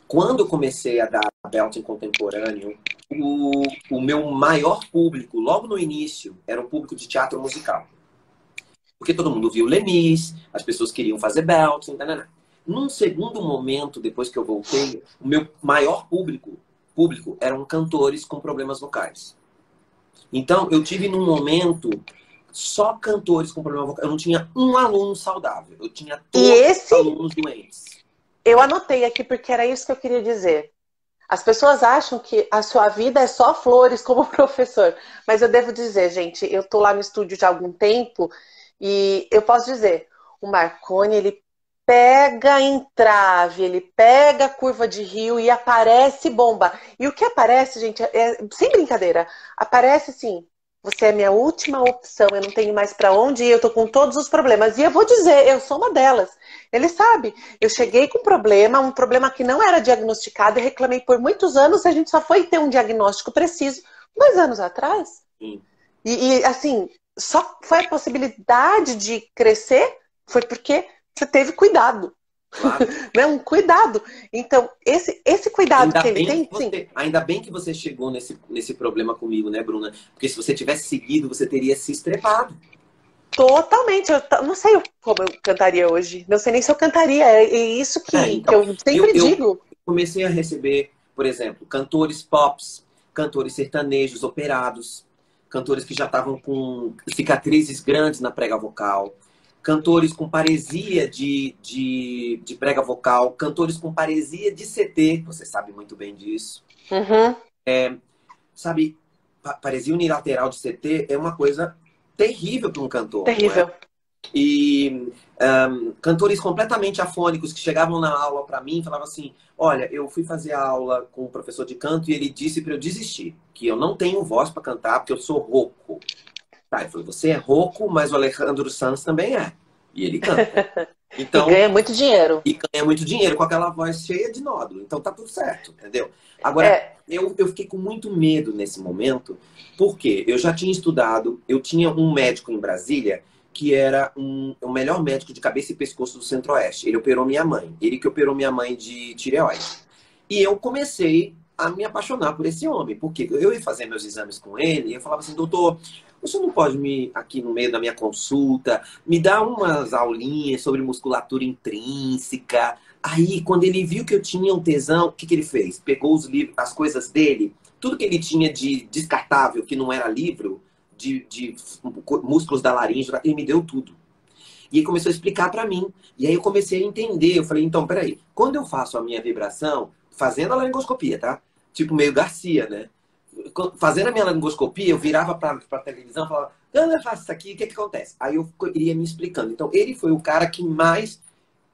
Quando eu comecei a dar belting contemporâneo, o meu maior público, logo no início, era o público de teatro musical. Porque todo mundo viu Lemis, as pessoas queriam fazer belting, né? Num segundo momento, depois que eu voltei, o meu maior público eram cantores com problemas vocais. Então, eu tive num momento só cantores com problema vocal. Eu não tinha um aluno saudável. Eu tinha E todos os esse alunos doentes. eu anotei aqui porque era isso que eu queria dizer. As pessoas acham que a sua vida é só flores como professor. Mas eu devo dizer, gente, eu tô lá no estúdio já há algum tempo e eu posso dizer, o Marconi, ele pega entrave, ele pega a curva de rio e aparece bomba. E o que aparece, gente, sem brincadeira, aparece assim, você é minha última opção, eu não tenho mais para onde ir, eu tô com todos os problemas. E eu vou dizer, eu sou uma delas. Ele sabe, eu cheguei com um problema que não era diagnosticado e reclamei por muitos anos, a gente só foi ter um diagnóstico preciso 2 anos atrás. Sim. E assim, só foi a possibilidade de crescer, foi porque você teve cuidado. Claro. Né? Um cuidado. Então, esse cuidado que ele tem, sim. Ainda bem que você chegou nesse problema comigo, né, Bruna? Porque se você tivesse seguido, você teria se estrepado. Totalmente. Eu não sei como eu cantaria hoje. Não sei nem se eu cantaria. É isso que Então, eu sempre digo. Eu comecei a receber, por exemplo, cantores pops, cantores sertanejos operados, cantores que já estavam com cicatrizes grandes na prega vocal, cantores com paresia de prega vocal, cantores com paresia de CT, você sabe muito bem disso. Uhum. Sabe, paresia unilateral de CT é uma coisa terrível para um cantor. Terrível. Não é? E cantores completamente afônicos que chegavam na aula para mim e falavam assim, olha, eu fui fazer aula com o professor de canto e ele disse para eu desistir, que eu não tenho voz para cantar porque eu sou rouco. Tá, ele falou, você é rouco, mas o Alejandro Sanz também é. E ele canta. Então, e ganha muito dinheiro. E ganha muito dinheiro com aquela voz cheia de nódulo. Então tá tudo certo, entendeu? Agora, eu fiquei com muito medo nesse momento, porque eu já tinha estudado, eu tinha um médico em Brasília que era o melhor médico de cabeça e pescoço do Centro-Oeste. Ele operou minha mãe. Ele que operou minha mãe de tireoide. E eu comecei a me apaixonar por esse homem, porque eu ia fazer meus exames com ele e eu falava assim, doutor, você não pode aqui no meio da minha consulta, me dar umas aulinhas sobre musculatura intrínseca? Aí, quando ele viu que eu tinha um tesão, o que ele fez? Pegou os livros, as coisas dele, tudo que ele tinha de descartável, que não era livro, de músculos da laringe, ele me deu tudo. E ele começou a explicar para mim. E aí eu comecei a entender. Eu falei, então, peraí. Quando eu faço a minha vibração, fazendo a laringoscopia, tá? Tipo meio Garcia, né? Fazendo a minha laringoscopia, eu virava pra televisão e falava, quando eu faço isso aqui, o que acontece? Aí eu iria me explicando. Então, ele foi o cara que mais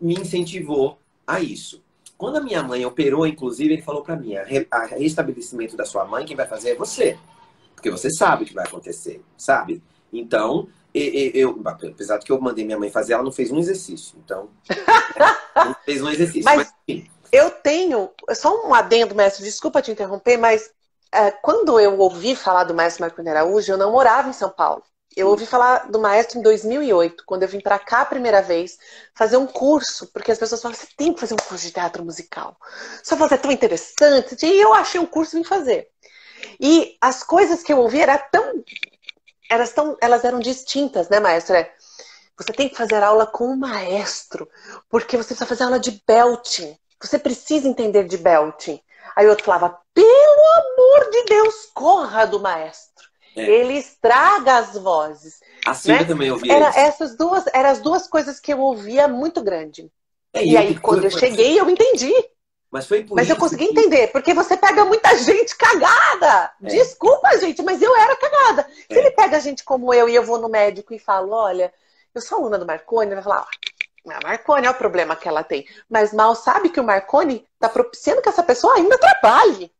me incentivou a isso. Quando a minha mãe operou, inclusive, ele falou para mim, a restabelecimento da sua mãe, quem vai fazer é você. Porque você sabe o que vai acontecer, sabe? Então, apesar de que eu mandei minha mãe fazer, ela não fez um exercício. Então, não fez um exercício. Mas enfim. Eu tenho, só um adendo, mestre, desculpa te interromper, mas quando eu ouvi falar do maestro Marconi Araújo, eu não morava em São Paulo. Eu ouvi falar do maestro em 2008, quando eu vim para cá a primeira vez, fazer um curso, porque as pessoas falam, você tem que fazer um curso de teatro musical. Só fazer é tão interessante. E eu achei um curso e vim fazer. E as coisas que eu ouvi elas eram distintas, né, maestro? Você tem que fazer aula com o maestro, porque você precisa fazer aula de belting. Você precisa entender de belting. Aí o outro falava, pelo amor de Deus, corra do maestro. Ele estraga as vozes. A Silvia, né? Também ouvia isso. Eram as duas coisas que eu ouvia muito grande. E aí, quando eu cheguei, eu entendi. Mas foi por Mas isso eu consegui entender, porque você pega muita gente cagada. Desculpa, gente, mas eu era cagada. Se ele pega gente como eu e eu vou no médico e falo, olha, eu sou aluna do Marconi, ele vai falar, Marconi é o problema que ela tem. Mas mal sabe que o Marconi está propiciando que essa pessoa ainda trabalhe.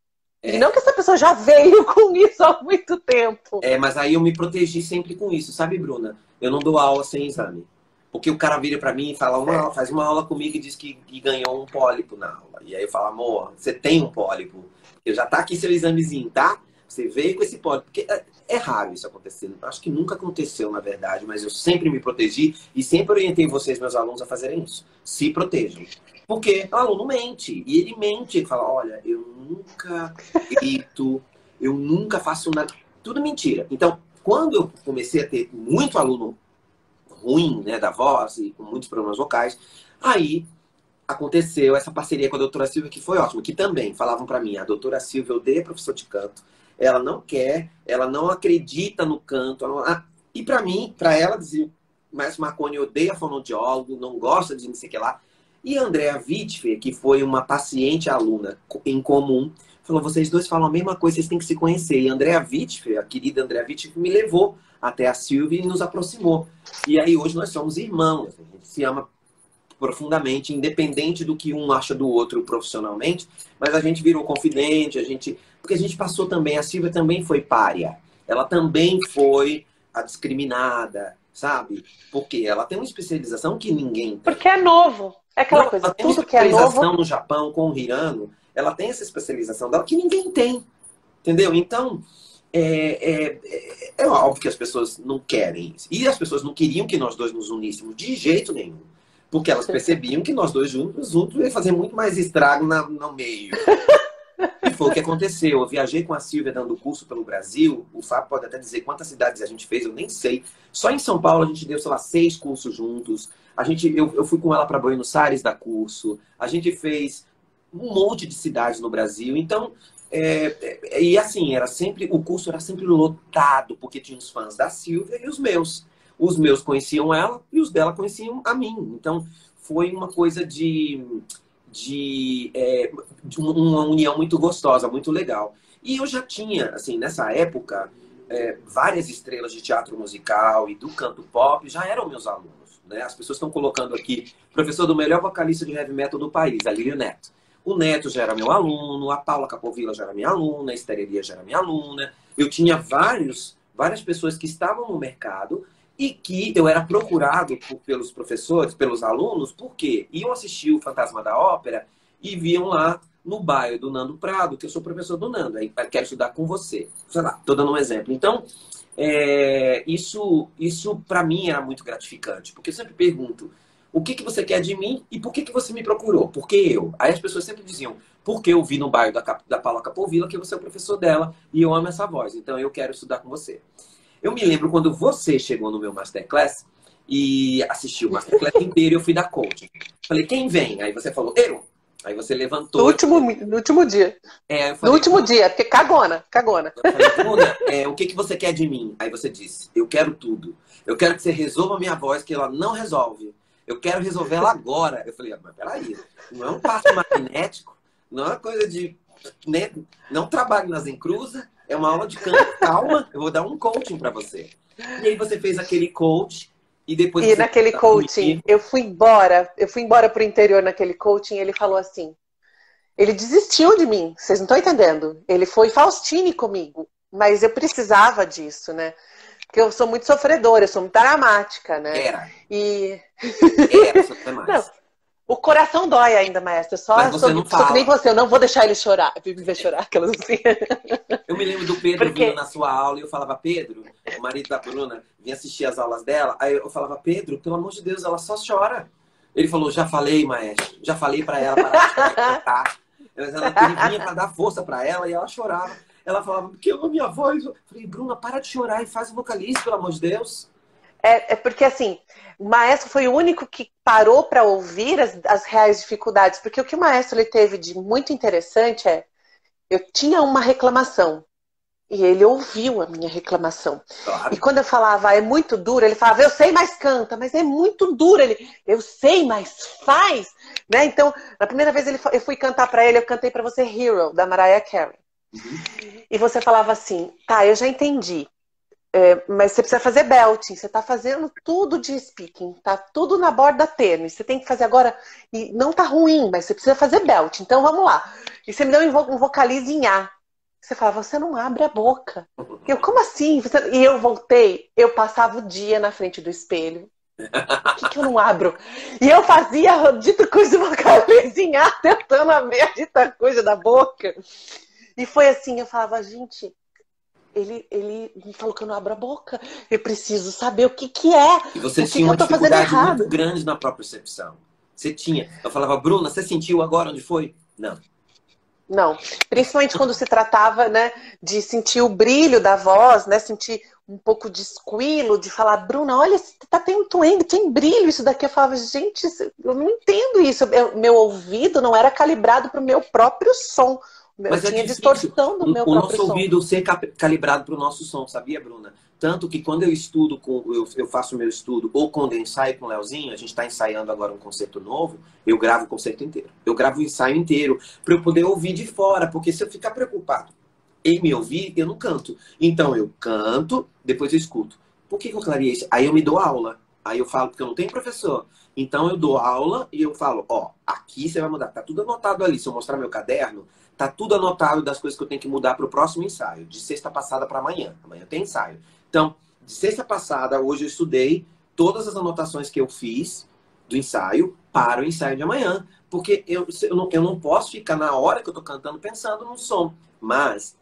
E não que essa pessoa já veio com isso há muito tempo. Mas aí eu me protegi sempre com isso, sabe, Bruna? Eu não dou aula sem exame. Porque o cara vira pra mim e fala, faz uma aula comigo e diz que ganhou um pólipo na aula. E aí eu falo, amor, você tem um pólipo. Eu já tá aqui seu examezinho, tá? Você veio com esse pólipo. Porque é raro isso acontecer. Acho que nunca aconteceu, na verdade, mas eu sempre me protegi e sempre orientei vocês, meus alunos, a fazerem isso. Se protejam. Porque o aluno mente. E ele mente. Ele fala, olha, eu nunca grito, eu nunca faço nada. Tudo mentira. Então, quando eu comecei a ter muito aluno ruim, né, da voz e com muitos problemas vocais. Aí aconteceu essa parceria com a doutora Silvia, que foi ótima, que também falavam para mim, a doutora Silvia odeia professor de canto, ela não quer, ela não acredita no canto. E para mim, para ela, dizia, mas Marconi odeia fonoaudiólogo, não gosta de não sei o que lá. E a Andrea Witwer, que foi uma paciente aluna em comum, falou, vocês dois falam a mesma coisa, vocês têm que se conhecer. E a Andrea Witwer, a querida Andrea Witwer, me levou até a Silvia e nos aproximou. E aí hoje nós somos irmãos, a gente se ama profundamente, independente do que um acha do outro profissionalmente, mas a gente virou confidente, porque a gente passou também, a Silvia também foi pária, ela também foi a discriminada, sabe? Porque ela tem uma especialização que ninguém tem. Porque é novo, é aquela coisa, ela tem tudo que é novo... especialização no Japão com o Hirano, ela tem essa especialização dela que ninguém tem, entendeu? Então, é óbvio que as pessoas não querem isso. E as pessoas não queriam que nós dois nos uníssemos de jeito nenhum. Porque elas percebiam que nós dois juntos ia fazer muito mais estrago no meio. E foi o que aconteceu. Eu viajei com a Silvia dando curso pelo Brasil. O Fábio pode até dizer quantas cidades a gente fez, eu nem sei. Só em São Paulo a gente deu, sei lá, 6 cursos juntos. Eu fui com ela para Buenos Aires dar curso. A gente fez um monte de cidades no Brasil. Então, e assim, o curso era sempre lotado, porque tinha os fãs da Silvia e os meus. Os meus conheciam ela e os dela conheciam a mim. Então, foi uma coisa de uma união muito gostosa, muito legal. E eu já tinha, assim, nessa época, várias estrelas de teatro musical e do canto pop já eram meus alunos. Né? As pessoas estão colocando aqui, professor do melhor vocalista de heavy metal do país, Alírio Neto. O Neto já era meu aluno, a Paula Capovilla já era minha aluna, a Estereria já era minha aluna. Eu tinha várias pessoas que estavam no mercado e que eu era procurado pelos professores, pelos alunos, porque iam assistir o Fantasma da Ópera e viam lá no bairro do Nando Prado, que eu sou professor do Nando, aí quero estudar com você. Sei lá, estou dando um exemplo. Então, isso para mim era muito gratificante, porque eu sempre pergunto, o que você quer de mim e por que você me procurou? Por que eu? Aí as pessoas sempre diziam, porque eu vi no bairro da Paula Capovilla que você é o professor dela e eu amo essa voz, então eu quero estudar com você. Eu me lembro quando você chegou no meu Masterclass e assistiu o Masterclass inteiro e eu fui dar coaching. Falei, quem vem? Aí você falou, eu. Aí você levantou. No último dia. Eu falei, no último dia, porque cagona. Eu falei, Bruna, o que você quer de mim? Aí você disse, eu quero tudo. Eu quero que você resolva a minha voz, que ela não resolve. Eu quero resolver ela agora. Eu falei, mas peraí, não é um passo magnético, não é uma coisa de... Né? Não trabalho nas encruzas. É uma aula de canto, calma, eu vou dar um coaching para você. E aí você fez aquele coach e depois... E naquele coaching, eu fui embora pro interior naquele coaching e ele falou assim, ele desistiu de mim, vocês não estão entendendo. Ele foi Faustine comigo, mas eu precisava disso, né? Porque eu sou muito sofredora, eu sou muito dramática, né? Era. Era, não, o coração dói ainda, maestra. Só que nem você, eu não vou deixar ele chorar. Me ver chorar, aquelas assim. Eu me lembro do Pedro vindo na sua aula e eu falava, Pedro, o marido da Bruna, vinha assistir as aulas dela. Aí eu falava, Pedro, pelo amor de Deus, ela só chora. Ele falou, já falei, maestro. Já falei pra ela parar de chorar. Ele vinha pra dar força pra ela e ela chorava. Ela falava, porque eu amo minha voz. Eu falei, Bruna, para de chorar e faz o vocalista, pelo amor de Deus. Porque assim, o maestro foi o único que parou para ouvir as reais dificuldades, porque o que o maestro ele teve de muito interessante eu tinha uma reclamação e ele ouviu a minha reclamação. Claro. E quando eu falava, é muito duro, ele falava, eu sei, mas canta, mas é muito duro. Eu sei, mas faz, né? Então, na primeira vez eu fui cantar para ele, eu cantei para você Hero, da Mariah Carey. Uhum. E você falava assim, tá, eu já entendi. Mas você precisa fazer belting, você tá fazendo tudo de speaking, tá tudo na borda tênue, você tem que fazer agora, e não tá ruim, mas você precisa fazer belting, então vamos lá. E você me deu um vocalize em A. Você falava, você não abre a boca. Como assim? E eu voltei, eu passava o dia na frente do espelho. Por que eu não abro? E eu fazia a dita coisa do vocalize em A, tentando abrir a dita coisa da boca. E foi assim, eu falava, gente... Ele me falou que eu não abro a boca. Eu preciso saber o que é. E você tinha uma dificuldade muito grande na própria percepção. Você tinha. Eu falava, Bruna, você sentiu agora onde foi? Não. Não. Principalmente quando se tratava, né, de sentir o brilho da voz, né, sentir um pouco de esquilo, de falar, Bruna, olha, tem brilho isso daqui. Eu falava, gente, eu não entendo isso. Meu ouvido não era calibrado para o meu próprio som. Eu Mas é tinha difícil distorção do meu o próprio nosso som. ouvido ser calibrado para o nosso som, sabia, Bruna? Tanto que quando eu estudo, eu faço meu estudo, ou quando eu ensaio com o Leozinho, a gente está ensaiando agora um concerto novo, eu gravo o concerto inteiro. Eu gravo o ensaio inteiro para eu poder ouvir de fora, porque se eu ficar preocupado em me ouvir, eu não canto. Então eu canto, depois eu escuto. Por que eu clareei isso? Aí eu me dou aula. Aí eu falo, porque eu não tenho professor. Então eu dou aula e eu falo, ó, aqui você vai mudar. Tá tudo anotado ali. Se eu mostrar meu caderno, tá tudo anotado das coisas que eu tenho que mudar para o próximo ensaio. De sexta passada para amanhã. Amanhã tem ensaio. Então, de sexta passada, hoje eu estudei todas as anotações que eu fiz do ensaio para o ensaio de amanhã. Porque eu não posso ficar na hora que eu tô cantando pensando no som. Mas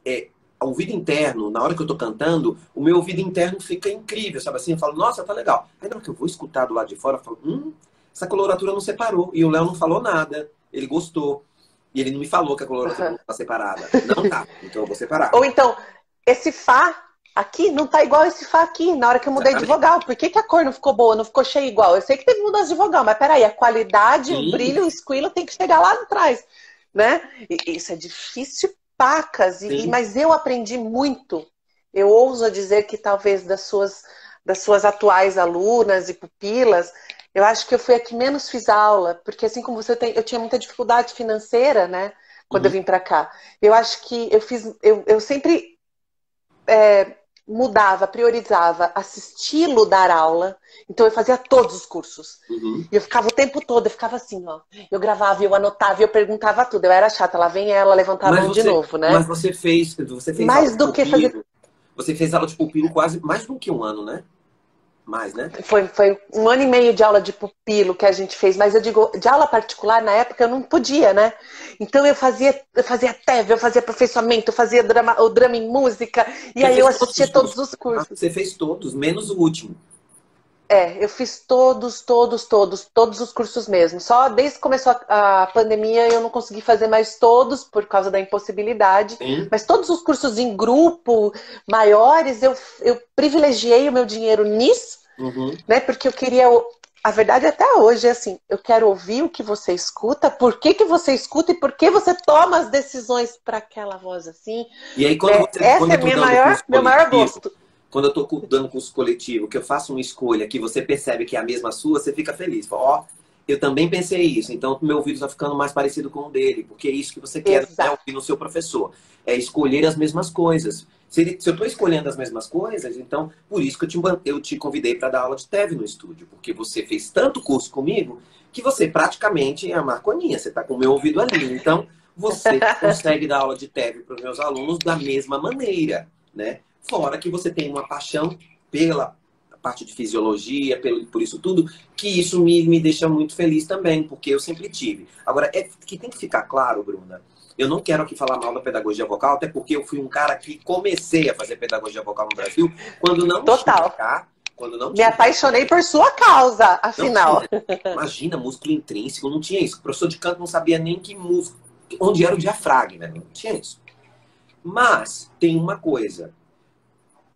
o ouvido interno, na hora que eu tô cantando, o meu ouvido interno fica incrível, sabe assim? Eu falo, nossa, tá legal. Aí na hora que eu vou escutar do lado de fora, eu falo, essa coloratura não separou. E o Léo não falou nada. Ele gostou. E ele não me falou que a coloratura não tá separada. Não tá. Então eu vou separar. Ou então, esse Fá aqui não tá igual esse Fá aqui, na hora que eu mudei de Exatamente. vogal. Por que a cor não ficou boa, não ficou cheia igual? Eu sei que teve mudança de vogal, mas peraí, a qualidade, o Sim, brilho, o esquilo tem que chegar lá atrás, né? E isso é difícil, pacas, sim. mas eu aprendi muito. Eu ouso dizer que talvez das suas atuais alunas e pupilas, eu acho que eu fui a que menos fiz aula, porque assim como você tem, eu tinha muita dificuldade financeira, né? Quando eu Uhum. vim para cá. Eu acho que eu sempre mudava, priorizava assisti-lo dar aula. Então eu fazia todos os cursos. Uhum. E eu ficava o tempo todo, eu ficava assim, ó. Eu gravava, eu anotava, eu perguntava tudo. Eu era chata, lá vem ela levantar a Mas mão de você, novo, mas né? você fez aula Mais de do que fazer. pupilo. Você fez aula de pupilo quase mais do que um ano, né? Mais, né? Foi um ano e meio de aula de pupilo que a gente fez, mas eu digo, de aula particular, na época eu não podia, né? Então eu fazia TEV, eu fazia aperfeiçoamento, eu fazia o drama em música, e Você aí eu fez todos assistia os todos cursos. os Tá? cursos. Você fez todos, menos o último. Eu fiz todos os cursos mesmo. Só desde que começou a pandemia eu não consegui fazer mais todos por causa da impossibilidade. Sim. Mas todos os cursos em grupo, maiores, eu privilegiei o meu dinheiro nisso, Uhum. né? Porque eu queria. A verdade até hoje é assim, eu quero ouvir o que você escuta, por que você escuta e por que você toma as decisões para aquela voz assim, E aí, né? quando Esse é eu tô dando curso meu maior coletivo, gosto. quando eu tô dando curso coletivo, que eu faço uma escolha que você percebe que é a mesma sua, você fica feliz. Fala, ó, eu também pensei isso, então o meu ouvido está ficando mais parecido com o dele, porque é isso que você quer, né, Exato. ouvir no seu professor. É escolher as mesmas coisas. Se eu estou escolhendo as mesmas coisas, então por isso que eu te convidei para dar aula de TEV no estúdio, porque você fez tanto curso comigo que você praticamente é a Marconinha, você está com o meu ouvido ali. Então você consegue dar aula de TEV para os meus alunos da mesma maneira, né? Fora que você tem uma paixão pela parte de fisiologia, por isso tudo, que isso me deixa muito feliz também, porque eu sempre tive. Agora, é que tem que ficar claro, Bruna, eu não quero aqui falar mal da pedagogia vocal, até porque eu fui um cara que comecei a fazer pedagogia vocal no Brasil quando não tinha, Total. tá? Quando não Me tinha. apaixonei por sua causa, Não afinal. tinha. Imagina, músculo intrínseco, não tinha isso. O professor de canto não sabia nem que músculo, onde era o diafragma, não tinha isso. Mas tem uma coisa,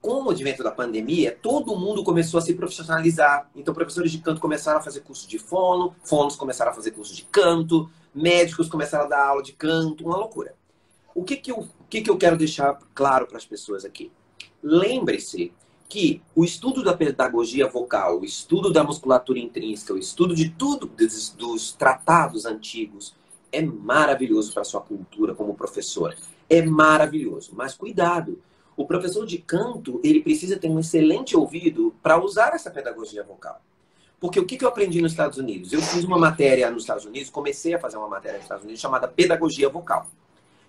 com o advento da pandemia, todo mundo começou a se profissionalizar. Então, professores de canto começaram a fazer curso de fono, fonos começaram a fazer curso de canto, médicos começaram a dar aula de canto, uma loucura. O que que eu quero deixar claro para as pessoas aqui? Lembre-se que o estudo da pedagogia vocal, o estudo da musculatura intrínseca, o estudo de tudo dos tratados antigos é maravilhoso para a sua cultura como professor. É maravilhoso, mas cuidado. O professor de canto, ele precisa ter um excelente ouvido para usar essa pedagogia vocal. Porque o que eu aprendi nos Estados Unidos? Eu fiz uma matéria nos Estados Unidos, comecei a fazer uma matéria nos Estados Unidos chamada Pedagogia Vocal.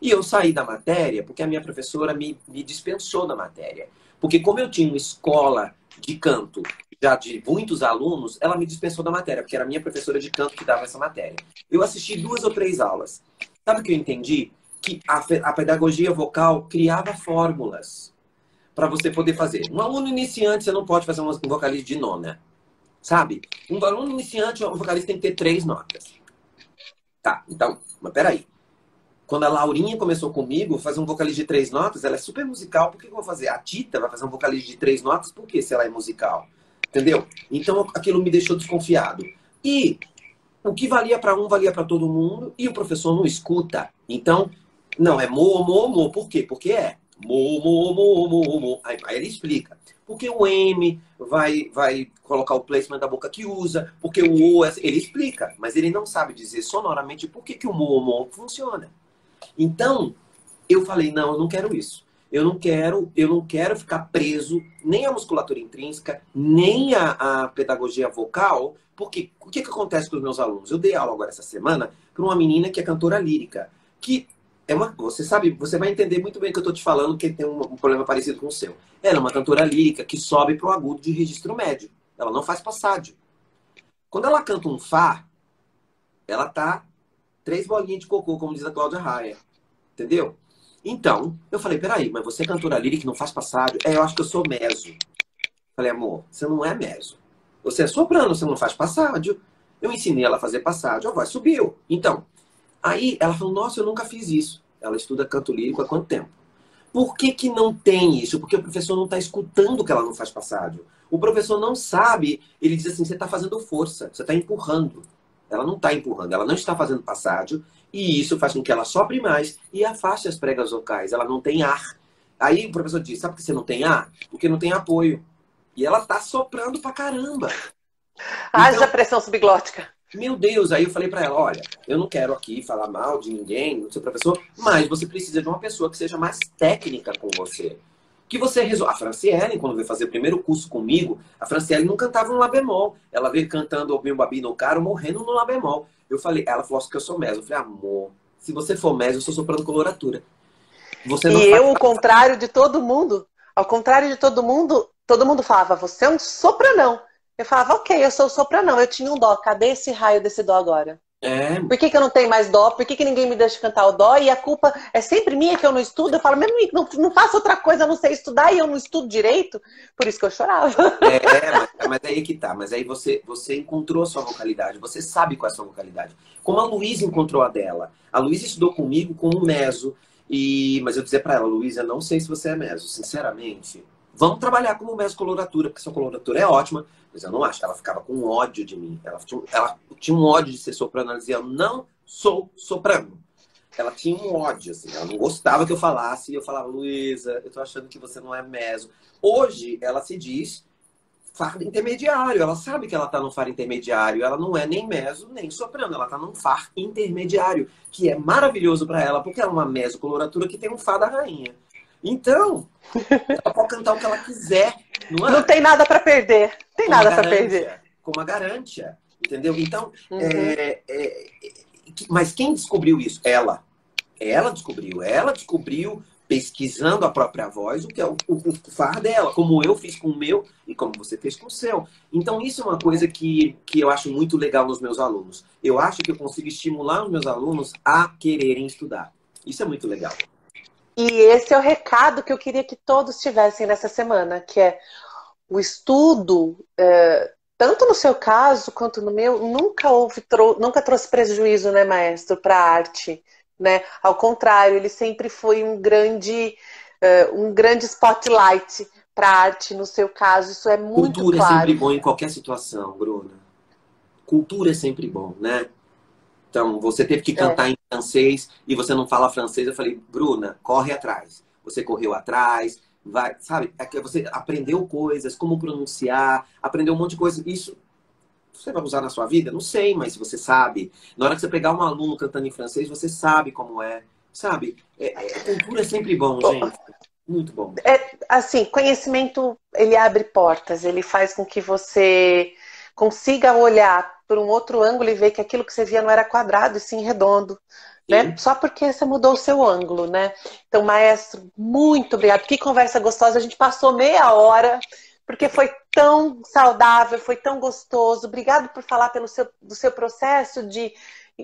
E eu saí da matéria porque a minha professora me dispensou da matéria. Porque como eu tinha uma escola de canto já de muitos alunos, ela me dispensou da matéria, porque era a minha professora de canto que dava essa matéria. Eu assisti 2 ou 3 aulas. Sabe o que eu entendi? Que a pedagogia vocal criava fórmulas para você poder fazer. Um aluno iniciante, você não pode fazer um vocalista de nona. Sabe? Um aluno iniciante, um vocalista tem que ter 3 notas. Tá, então, mas peraí. Quando a Laurinha começou comigo, fazer um vocalista de 3 notas, ela é super musical, por que eu vou fazer? A Tita vai fazer um vocalista de 3 notas, por que se ela é musical? Entendeu? Então aquilo me deixou desconfiado. E o que valia para um, valia para todo mundo, e o professor não escuta. Então, não, é mo, mo, mo. Por quê? Porque é mo, mo, mo, mo, mo. Aí ele explica. Porque o M vai colocar o placement da boca que usa, porque o O, ele explica, mas ele não sabe dizer sonoramente por que o mo, mo funciona. Então, eu falei, não, eu não quero isso. Eu não quero ficar preso nem à musculatura intrínseca, nem à pedagogia vocal, porque o que acontece com os meus alunos? Eu dei aula agora essa semana para uma menina que é cantora lírica, que você sabe, você vai entender muito bem o que eu estou te falando, que tem um problema parecido com o seu. Ela é uma cantora lírica que sobe para o agudo de registro médio. Ela não faz passádio. Quando ela canta um Fá, ela tá 3 bolinhas de cocô, como diz a Cláudia Raia. Entendeu? Então, eu falei, peraí, mas você é cantora lírica que não faz passádio? Eu acho que eu sou meso. Falei, amor, você não é meso. Você é soprano, você não faz passádio. Eu ensinei ela a fazer passádio, a voz subiu. Então, aí ela falou, nossa, eu nunca fiz isso. Ela estuda canto lírico há quanto tempo? Por que não tem isso? Porque o professor não está escutando que ela não faz passádio. O professor não sabe, ele diz assim, você está fazendo força, você está empurrando. Ela não está empurrando, ela não está fazendo passádio, e isso faz com que ela sopre mais e afaste as pregas vocais. Ela não tem ar. Aí o professor diz, sabe por que você não tem ar? Porque não tem apoio. E ela está soprando pra caramba. Haja Então, pressão subglótica. meu Deus, aí eu falei pra ela, olha, eu não quero aqui falar mal de ninguém, do seu professor, mas você precisa de uma pessoa que seja mais técnica com você. Que você resolva. A Franciele, quando veio fazer o primeiro curso comigo, a Franciele não cantava no Lá bemol. Ela veio cantando O Meu Babi no Caro, morrendo no Lá bemol. Ela falou assim que eu sou meso. Eu falei, amor, se você for meso, eu sou soprano coloratura. Você não E faz... eu, ao contrário de todo mundo falava, você é um sopranão. Eu falava, ok, eu sou sopranão, eu tinha um dó, cadê esse raio desse dó agora? É, Por que eu não tenho mais dó? Por que ninguém me deixa cantar o dó? E a culpa é sempre minha que eu não estudo. Eu falo, mesmo não faço outra coisa, eu não sei estudar e eu não estudo direito. Por isso que eu chorava. mas aí que tá. Mas aí você encontrou a sua vocalidade. Você sabe qual é a sua vocalidade. Como a Luísa encontrou a dela. A Luísa estudou comigo com o meso. Mas eu dizia pra ela, Luísa, eu não sei se você é meso. Sinceramente, vamos trabalhar como meso coloratura, porque sua coloratura é ótima. Mas eu não acho. Ela ficava com ódio de mim. Ela tinha um ódio de ser soprano. Ela dizia, eu não sou soprano. Ela tinha um ódio, assim. Ela não gostava que eu falasse. E eu falava, Luísa, eu tô achando que você não é meso. Hoje, ela se diz Fá intermediário. Ela sabe que ela tá no Fá intermediário. Ela não é nem meso, nem soprano. Ela tá num Fá intermediário, que é maravilhoso para ela, porque ela é uma meso coloratura que tem um Fá da rainha. Então, ela pode cantar o que ela quiser, não é? Não tem nada para perder. Tem nada para perder. Com uma garantia, entendeu? Então, Uhum. mas quem descobriu isso? Ela. Ela descobriu pesquisando a própria voz o que é o Fá dela, como eu fiz com o meu e como você fez com o seu. Então, isso é uma coisa que eu acho muito legal nos meus alunos. Eu acho que eu consigo estimular os meus alunos a quererem estudar. Isso é muito legal. E esse é o recado que eu queria que todos tivessem nessa semana, que é o estudo, tanto no seu caso quanto no meu, nunca trouxe prejuízo, né, maestro, para a arte, né? Ao contrário, ele sempre foi um grande spotlight para a arte, no seu caso, isso é muito Cultura claro. É sempre bom em qualquer situação, Bruna. Cultura é sempre bom, né? Então, você teve que cantar em francês e você não fala francês. Eu falei, Bruna, corre atrás. Você correu atrás, vai, sabe? Você aprendeu coisas, como pronunciar, aprendeu um monte de coisa. Isso você vai usar na sua vida? Não sei, mas você sabe. Na hora que você pegar um aluno cantando em francês, você sabe como é. Sabe? Cultura é sempre bom, gente. Muito bom. Assim, conhecimento, ele abre portas, ele faz com que você consiga olhar por um outro ângulo e ver que aquilo que você via não era quadrado e sim redondo, né? Só porque você mudou o seu ângulo, né? Então, maestro, muito obrigado. Que conversa gostosa. A gente passou meia hora, porque foi tão saudável, foi tão gostoso. Obrigado por falar do seu processo de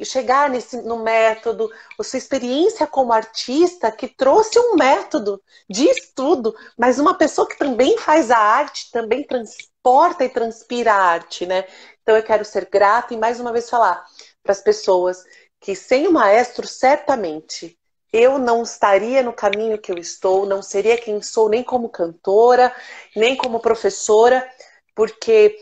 chegar no método, a sua experiência como artista que trouxe um método de estudo, mas uma pessoa que também faz a arte, também transporta e transpira a arte, né? Então eu quero ser grata e mais uma vez falar para as pessoas que sem o maestro, certamente, eu não estaria no caminho que eu estou, não seria quem sou nem como cantora, nem como professora, porque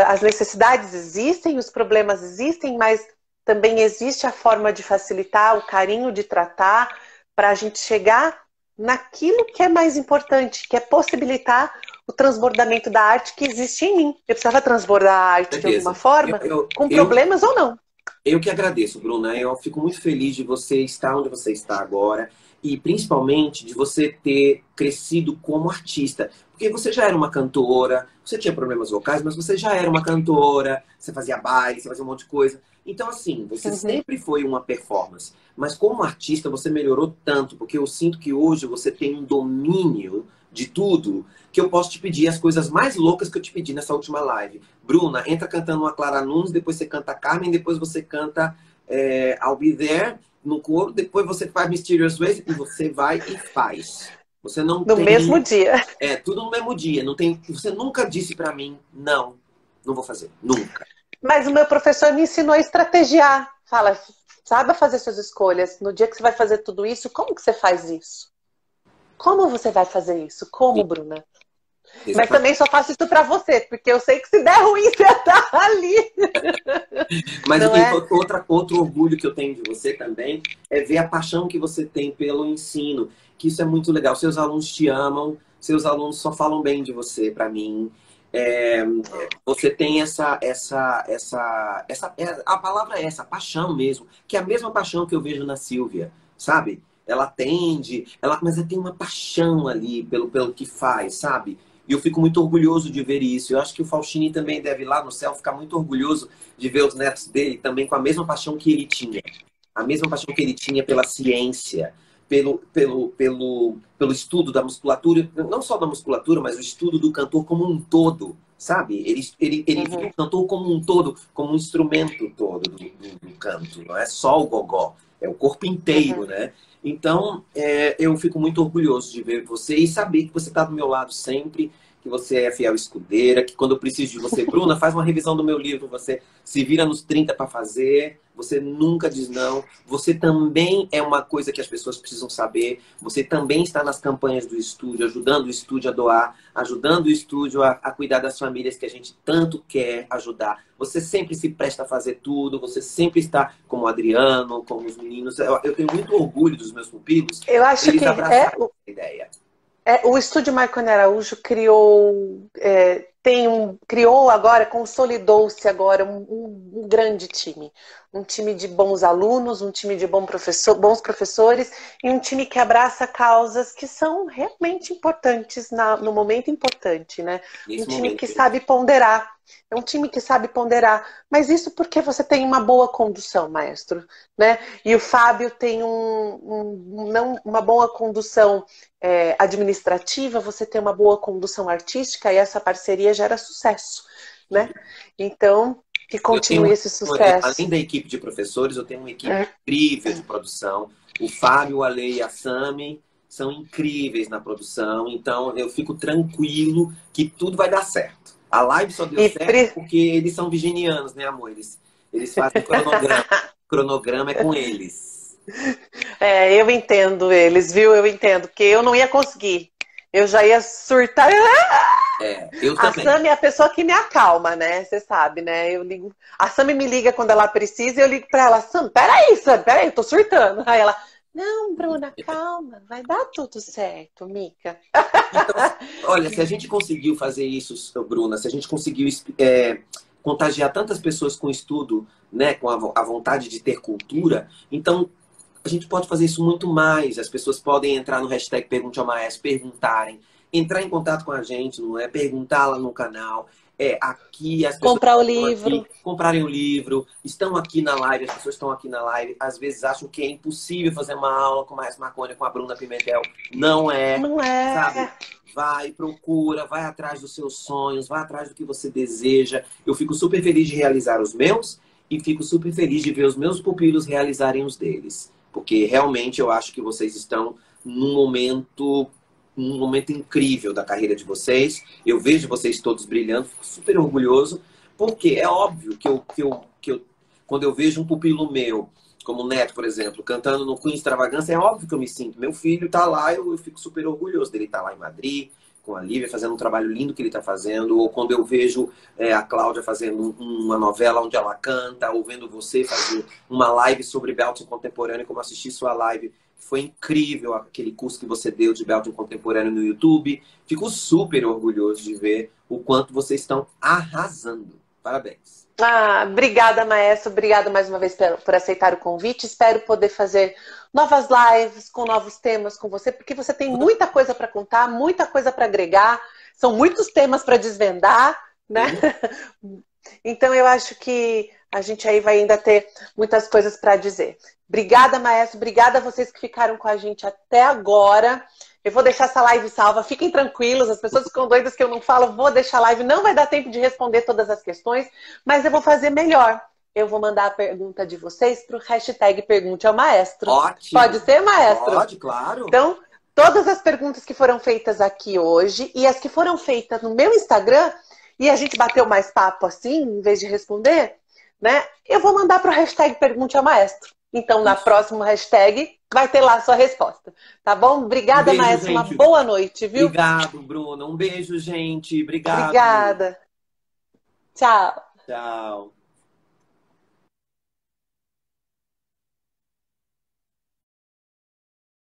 as necessidades existem, os problemas existem, mas também existe a forma de facilitar, o carinho de tratar, para a gente chegar naquilo que é mais importante, que é possibilitar o transbordamento da arte que existe em mim. Eu precisava transbordar a arte de alguma Certeza. forma, com problemas ou não. Eu que agradeço, Bruna. Eu fico muito feliz de você estar onde você está agora e principalmente de você ter crescido como artista. Porque você já era uma cantora, você tinha problemas vocais, mas você já era uma cantora, você fazia baile, você fazia um monte de coisa. Então, assim, você sempre foi uma performance. Mas como artista, você melhorou tanto, porque eu sinto que hoje você tem um domínio de tudo que eu posso te pedir as coisas mais loucas que eu te pedi nessa última live. Bruna, entra cantando uma Clara Nunes, depois você canta Carmen, depois você canta I'll Be There no coro, depois você faz Mysterious Ways e você vai e faz. Você não No tem... mesmo dia. É, tudo no mesmo dia. Não tem... Você nunca disse pra mim, não, não vou fazer. Nunca. Mas o meu professor me ensinou a estrategiar. Fala, saiba fazer suas escolhas. No dia que você vai fazer tudo isso, como que você faz isso? Como você vai fazer isso? Como, Bruna? Exatamente. Mas também só faço isso pra você, porque eu sei que se der ruim, você tá ali. Mas Não é? outro orgulho que eu tenho de você também é ver a paixão que você tem pelo ensino, que isso é muito legal. Seus alunos te amam, seus alunos só falam bem de você, para mim. Você tem a palavra é essa, paixão mesmo, que é a mesma paixão que eu vejo na Silvia, sabe? Ela atende, mas ela tem uma paixão ali pelo que faz, sabe? E eu fico muito orgulhoso de ver isso. Eu acho que o Faustini também deve lá no céu ficar muito orgulhoso de ver os netos dele também com a mesma paixão que ele tinha. A mesma paixão que ele tinha pela ciência, pelo estudo da musculatura, não só da musculatura, mas o estudo do cantor como um todo, sabe? Ele viu o cantor como um todo, como um instrumento todo do canto. Não é só o gogó, é o corpo inteiro, né? Então, eu fico muito orgulhoso de ver você e saber que você está do meu lado sempre, que você é fiel escudeira, que quando eu preciso de você, Bruna, faz uma revisão do meu livro, você se vira nos 30 para fazer, você nunca diz não. Você também é uma coisa que as pessoas precisam saber. Você também está nas campanhas do estúdio, ajudando o estúdio a doar, ajudando o estúdio a cuidar das famílias que a gente tanto quer ajudar. Você sempre se presta a fazer tudo, você sempre está como o Adriano, como os meninos. Eu tenho muito orgulho dos meus pupilos. Eu acho eles que abraçaram a ideia. O Estúdio Marconi Araújo criou agora, consolidou-se agora um grande time. Um time de bons alunos, um time de bons professores e um time que abraça causas que são realmente importantes no momento importante, né? Um time que sabe ponderar. É um time que sabe ponderar. Mas isso porque você tem uma boa condução, maestro, né? E o Fábio tem uma boa condução administrativa, você tem uma boa condução artística e essa parceria gera sucesso, né? Então, que continue esse sucesso. Além da equipe de professores, eu tenho uma equipe incrível de produção. O Fábio, o Ale e a Sami são incríveis na produção. Então, eu fico tranquilo que tudo vai dar certo. A live só deu certo porque eles são virginianos, né, amor? Eles fazem cronograma. O cronograma é com eles. Eu entendo eles, viu? Eu entendo, porque eu não ia conseguir. Eu já ia surtar. Eu também. A Sami é a pessoa que me acalma, né? Você sabe, né? Eu ligo. A Sami me liga quando ela precisa e eu ligo pra ela, Sami, peraí, eu tô surtando. Aí ela, não, Bruna, calma, vai dar tudo certo, Mica. Então, olha, se a gente conseguiu fazer isso, Bruna, se a gente conseguiu contagiar tantas pessoas com estudo, né, com a vontade de ter cultura, então a gente pode fazer isso muito mais. As pessoas podem entrar no hashtag Pergunte ao Maestro, perguntarem, entrar em contato com a gente, não é? Perguntar lá no canal. Aqui as pessoas comprar o livro. Aqui, comprarem o livro, estão aqui na live, as pessoas estão aqui na live, às vezes acham que é impossível fazer uma aula com o Maestro Marconi, com a Bruna Pimentel. Não é. Não é. Sabe? Vai, procura, vai atrás dos seus sonhos, vai atrás do que você deseja. Eu fico super feliz de realizar os meus e fico super feliz de ver os meus pupilos realizarem os deles. Porque realmente eu acho que vocês estão num momento incrível da carreira de vocês. Eu vejo vocês todos brilhando, fico super orgulhoso, porque é óbvio que quando eu vejo um pupilo meu como o Neto, por exemplo, cantando no Queen Extravagância, é óbvio que eu me sinto. Meu filho tá lá, eu fico super orgulhoso dele estar lá em Madrid, com a Lívia, fazendo um trabalho lindo que ele está fazendo. Ou quando eu vejo a Cláudia fazendo uma novela onde ela canta, ou vendo você fazer uma live sobre Belting Contemporâneo, como eu assisti sua live. Foi incrível aquele curso que você deu de Belting Contemporâneo no YouTube. Fico super orgulhoso de ver o quanto vocês estão arrasando. Parabéns. Ah, obrigada, maestro. Obrigada mais uma vez por aceitar o convite. Espero poder fazer novas lives com novos temas com você, porque você tem muita coisa para contar, muita coisa para agregar. São muitos temas para desvendar, né? Então, eu acho que a gente aí vai ainda ter muitas coisas para dizer. Obrigada, maestro. Obrigada a vocês que ficaram com a gente até agora. Eu vou deixar essa live salva. Fiquem tranquilos, as pessoas ficam doidas que eu não falo. Vou deixar a live. Não vai dar tempo de responder todas as questões, mas eu vou fazer melhor. Eu vou mandar a pergunta de vocês para o hashtag Pergunte ao Maestro. Ótimo. Pode ser, maestro? Pode, claro. Então, todas as perguntas que foram feitas aqui hoje e as que foram feitas no meu Instagram, e a gente bateu mais papo assim, em vez de responder, né? Eu vou mandar para o hashtag Pergunte ao Maestro. Então, na próxima hashtag, vai ter lá a sua resposta. Tá bom? Obrigada, beijo, maestro. gente. Uma boa noite, viu? Obrigado, Bruno. Um beijo, gente. Obrigado. Obrigada. Tchau. Tchau.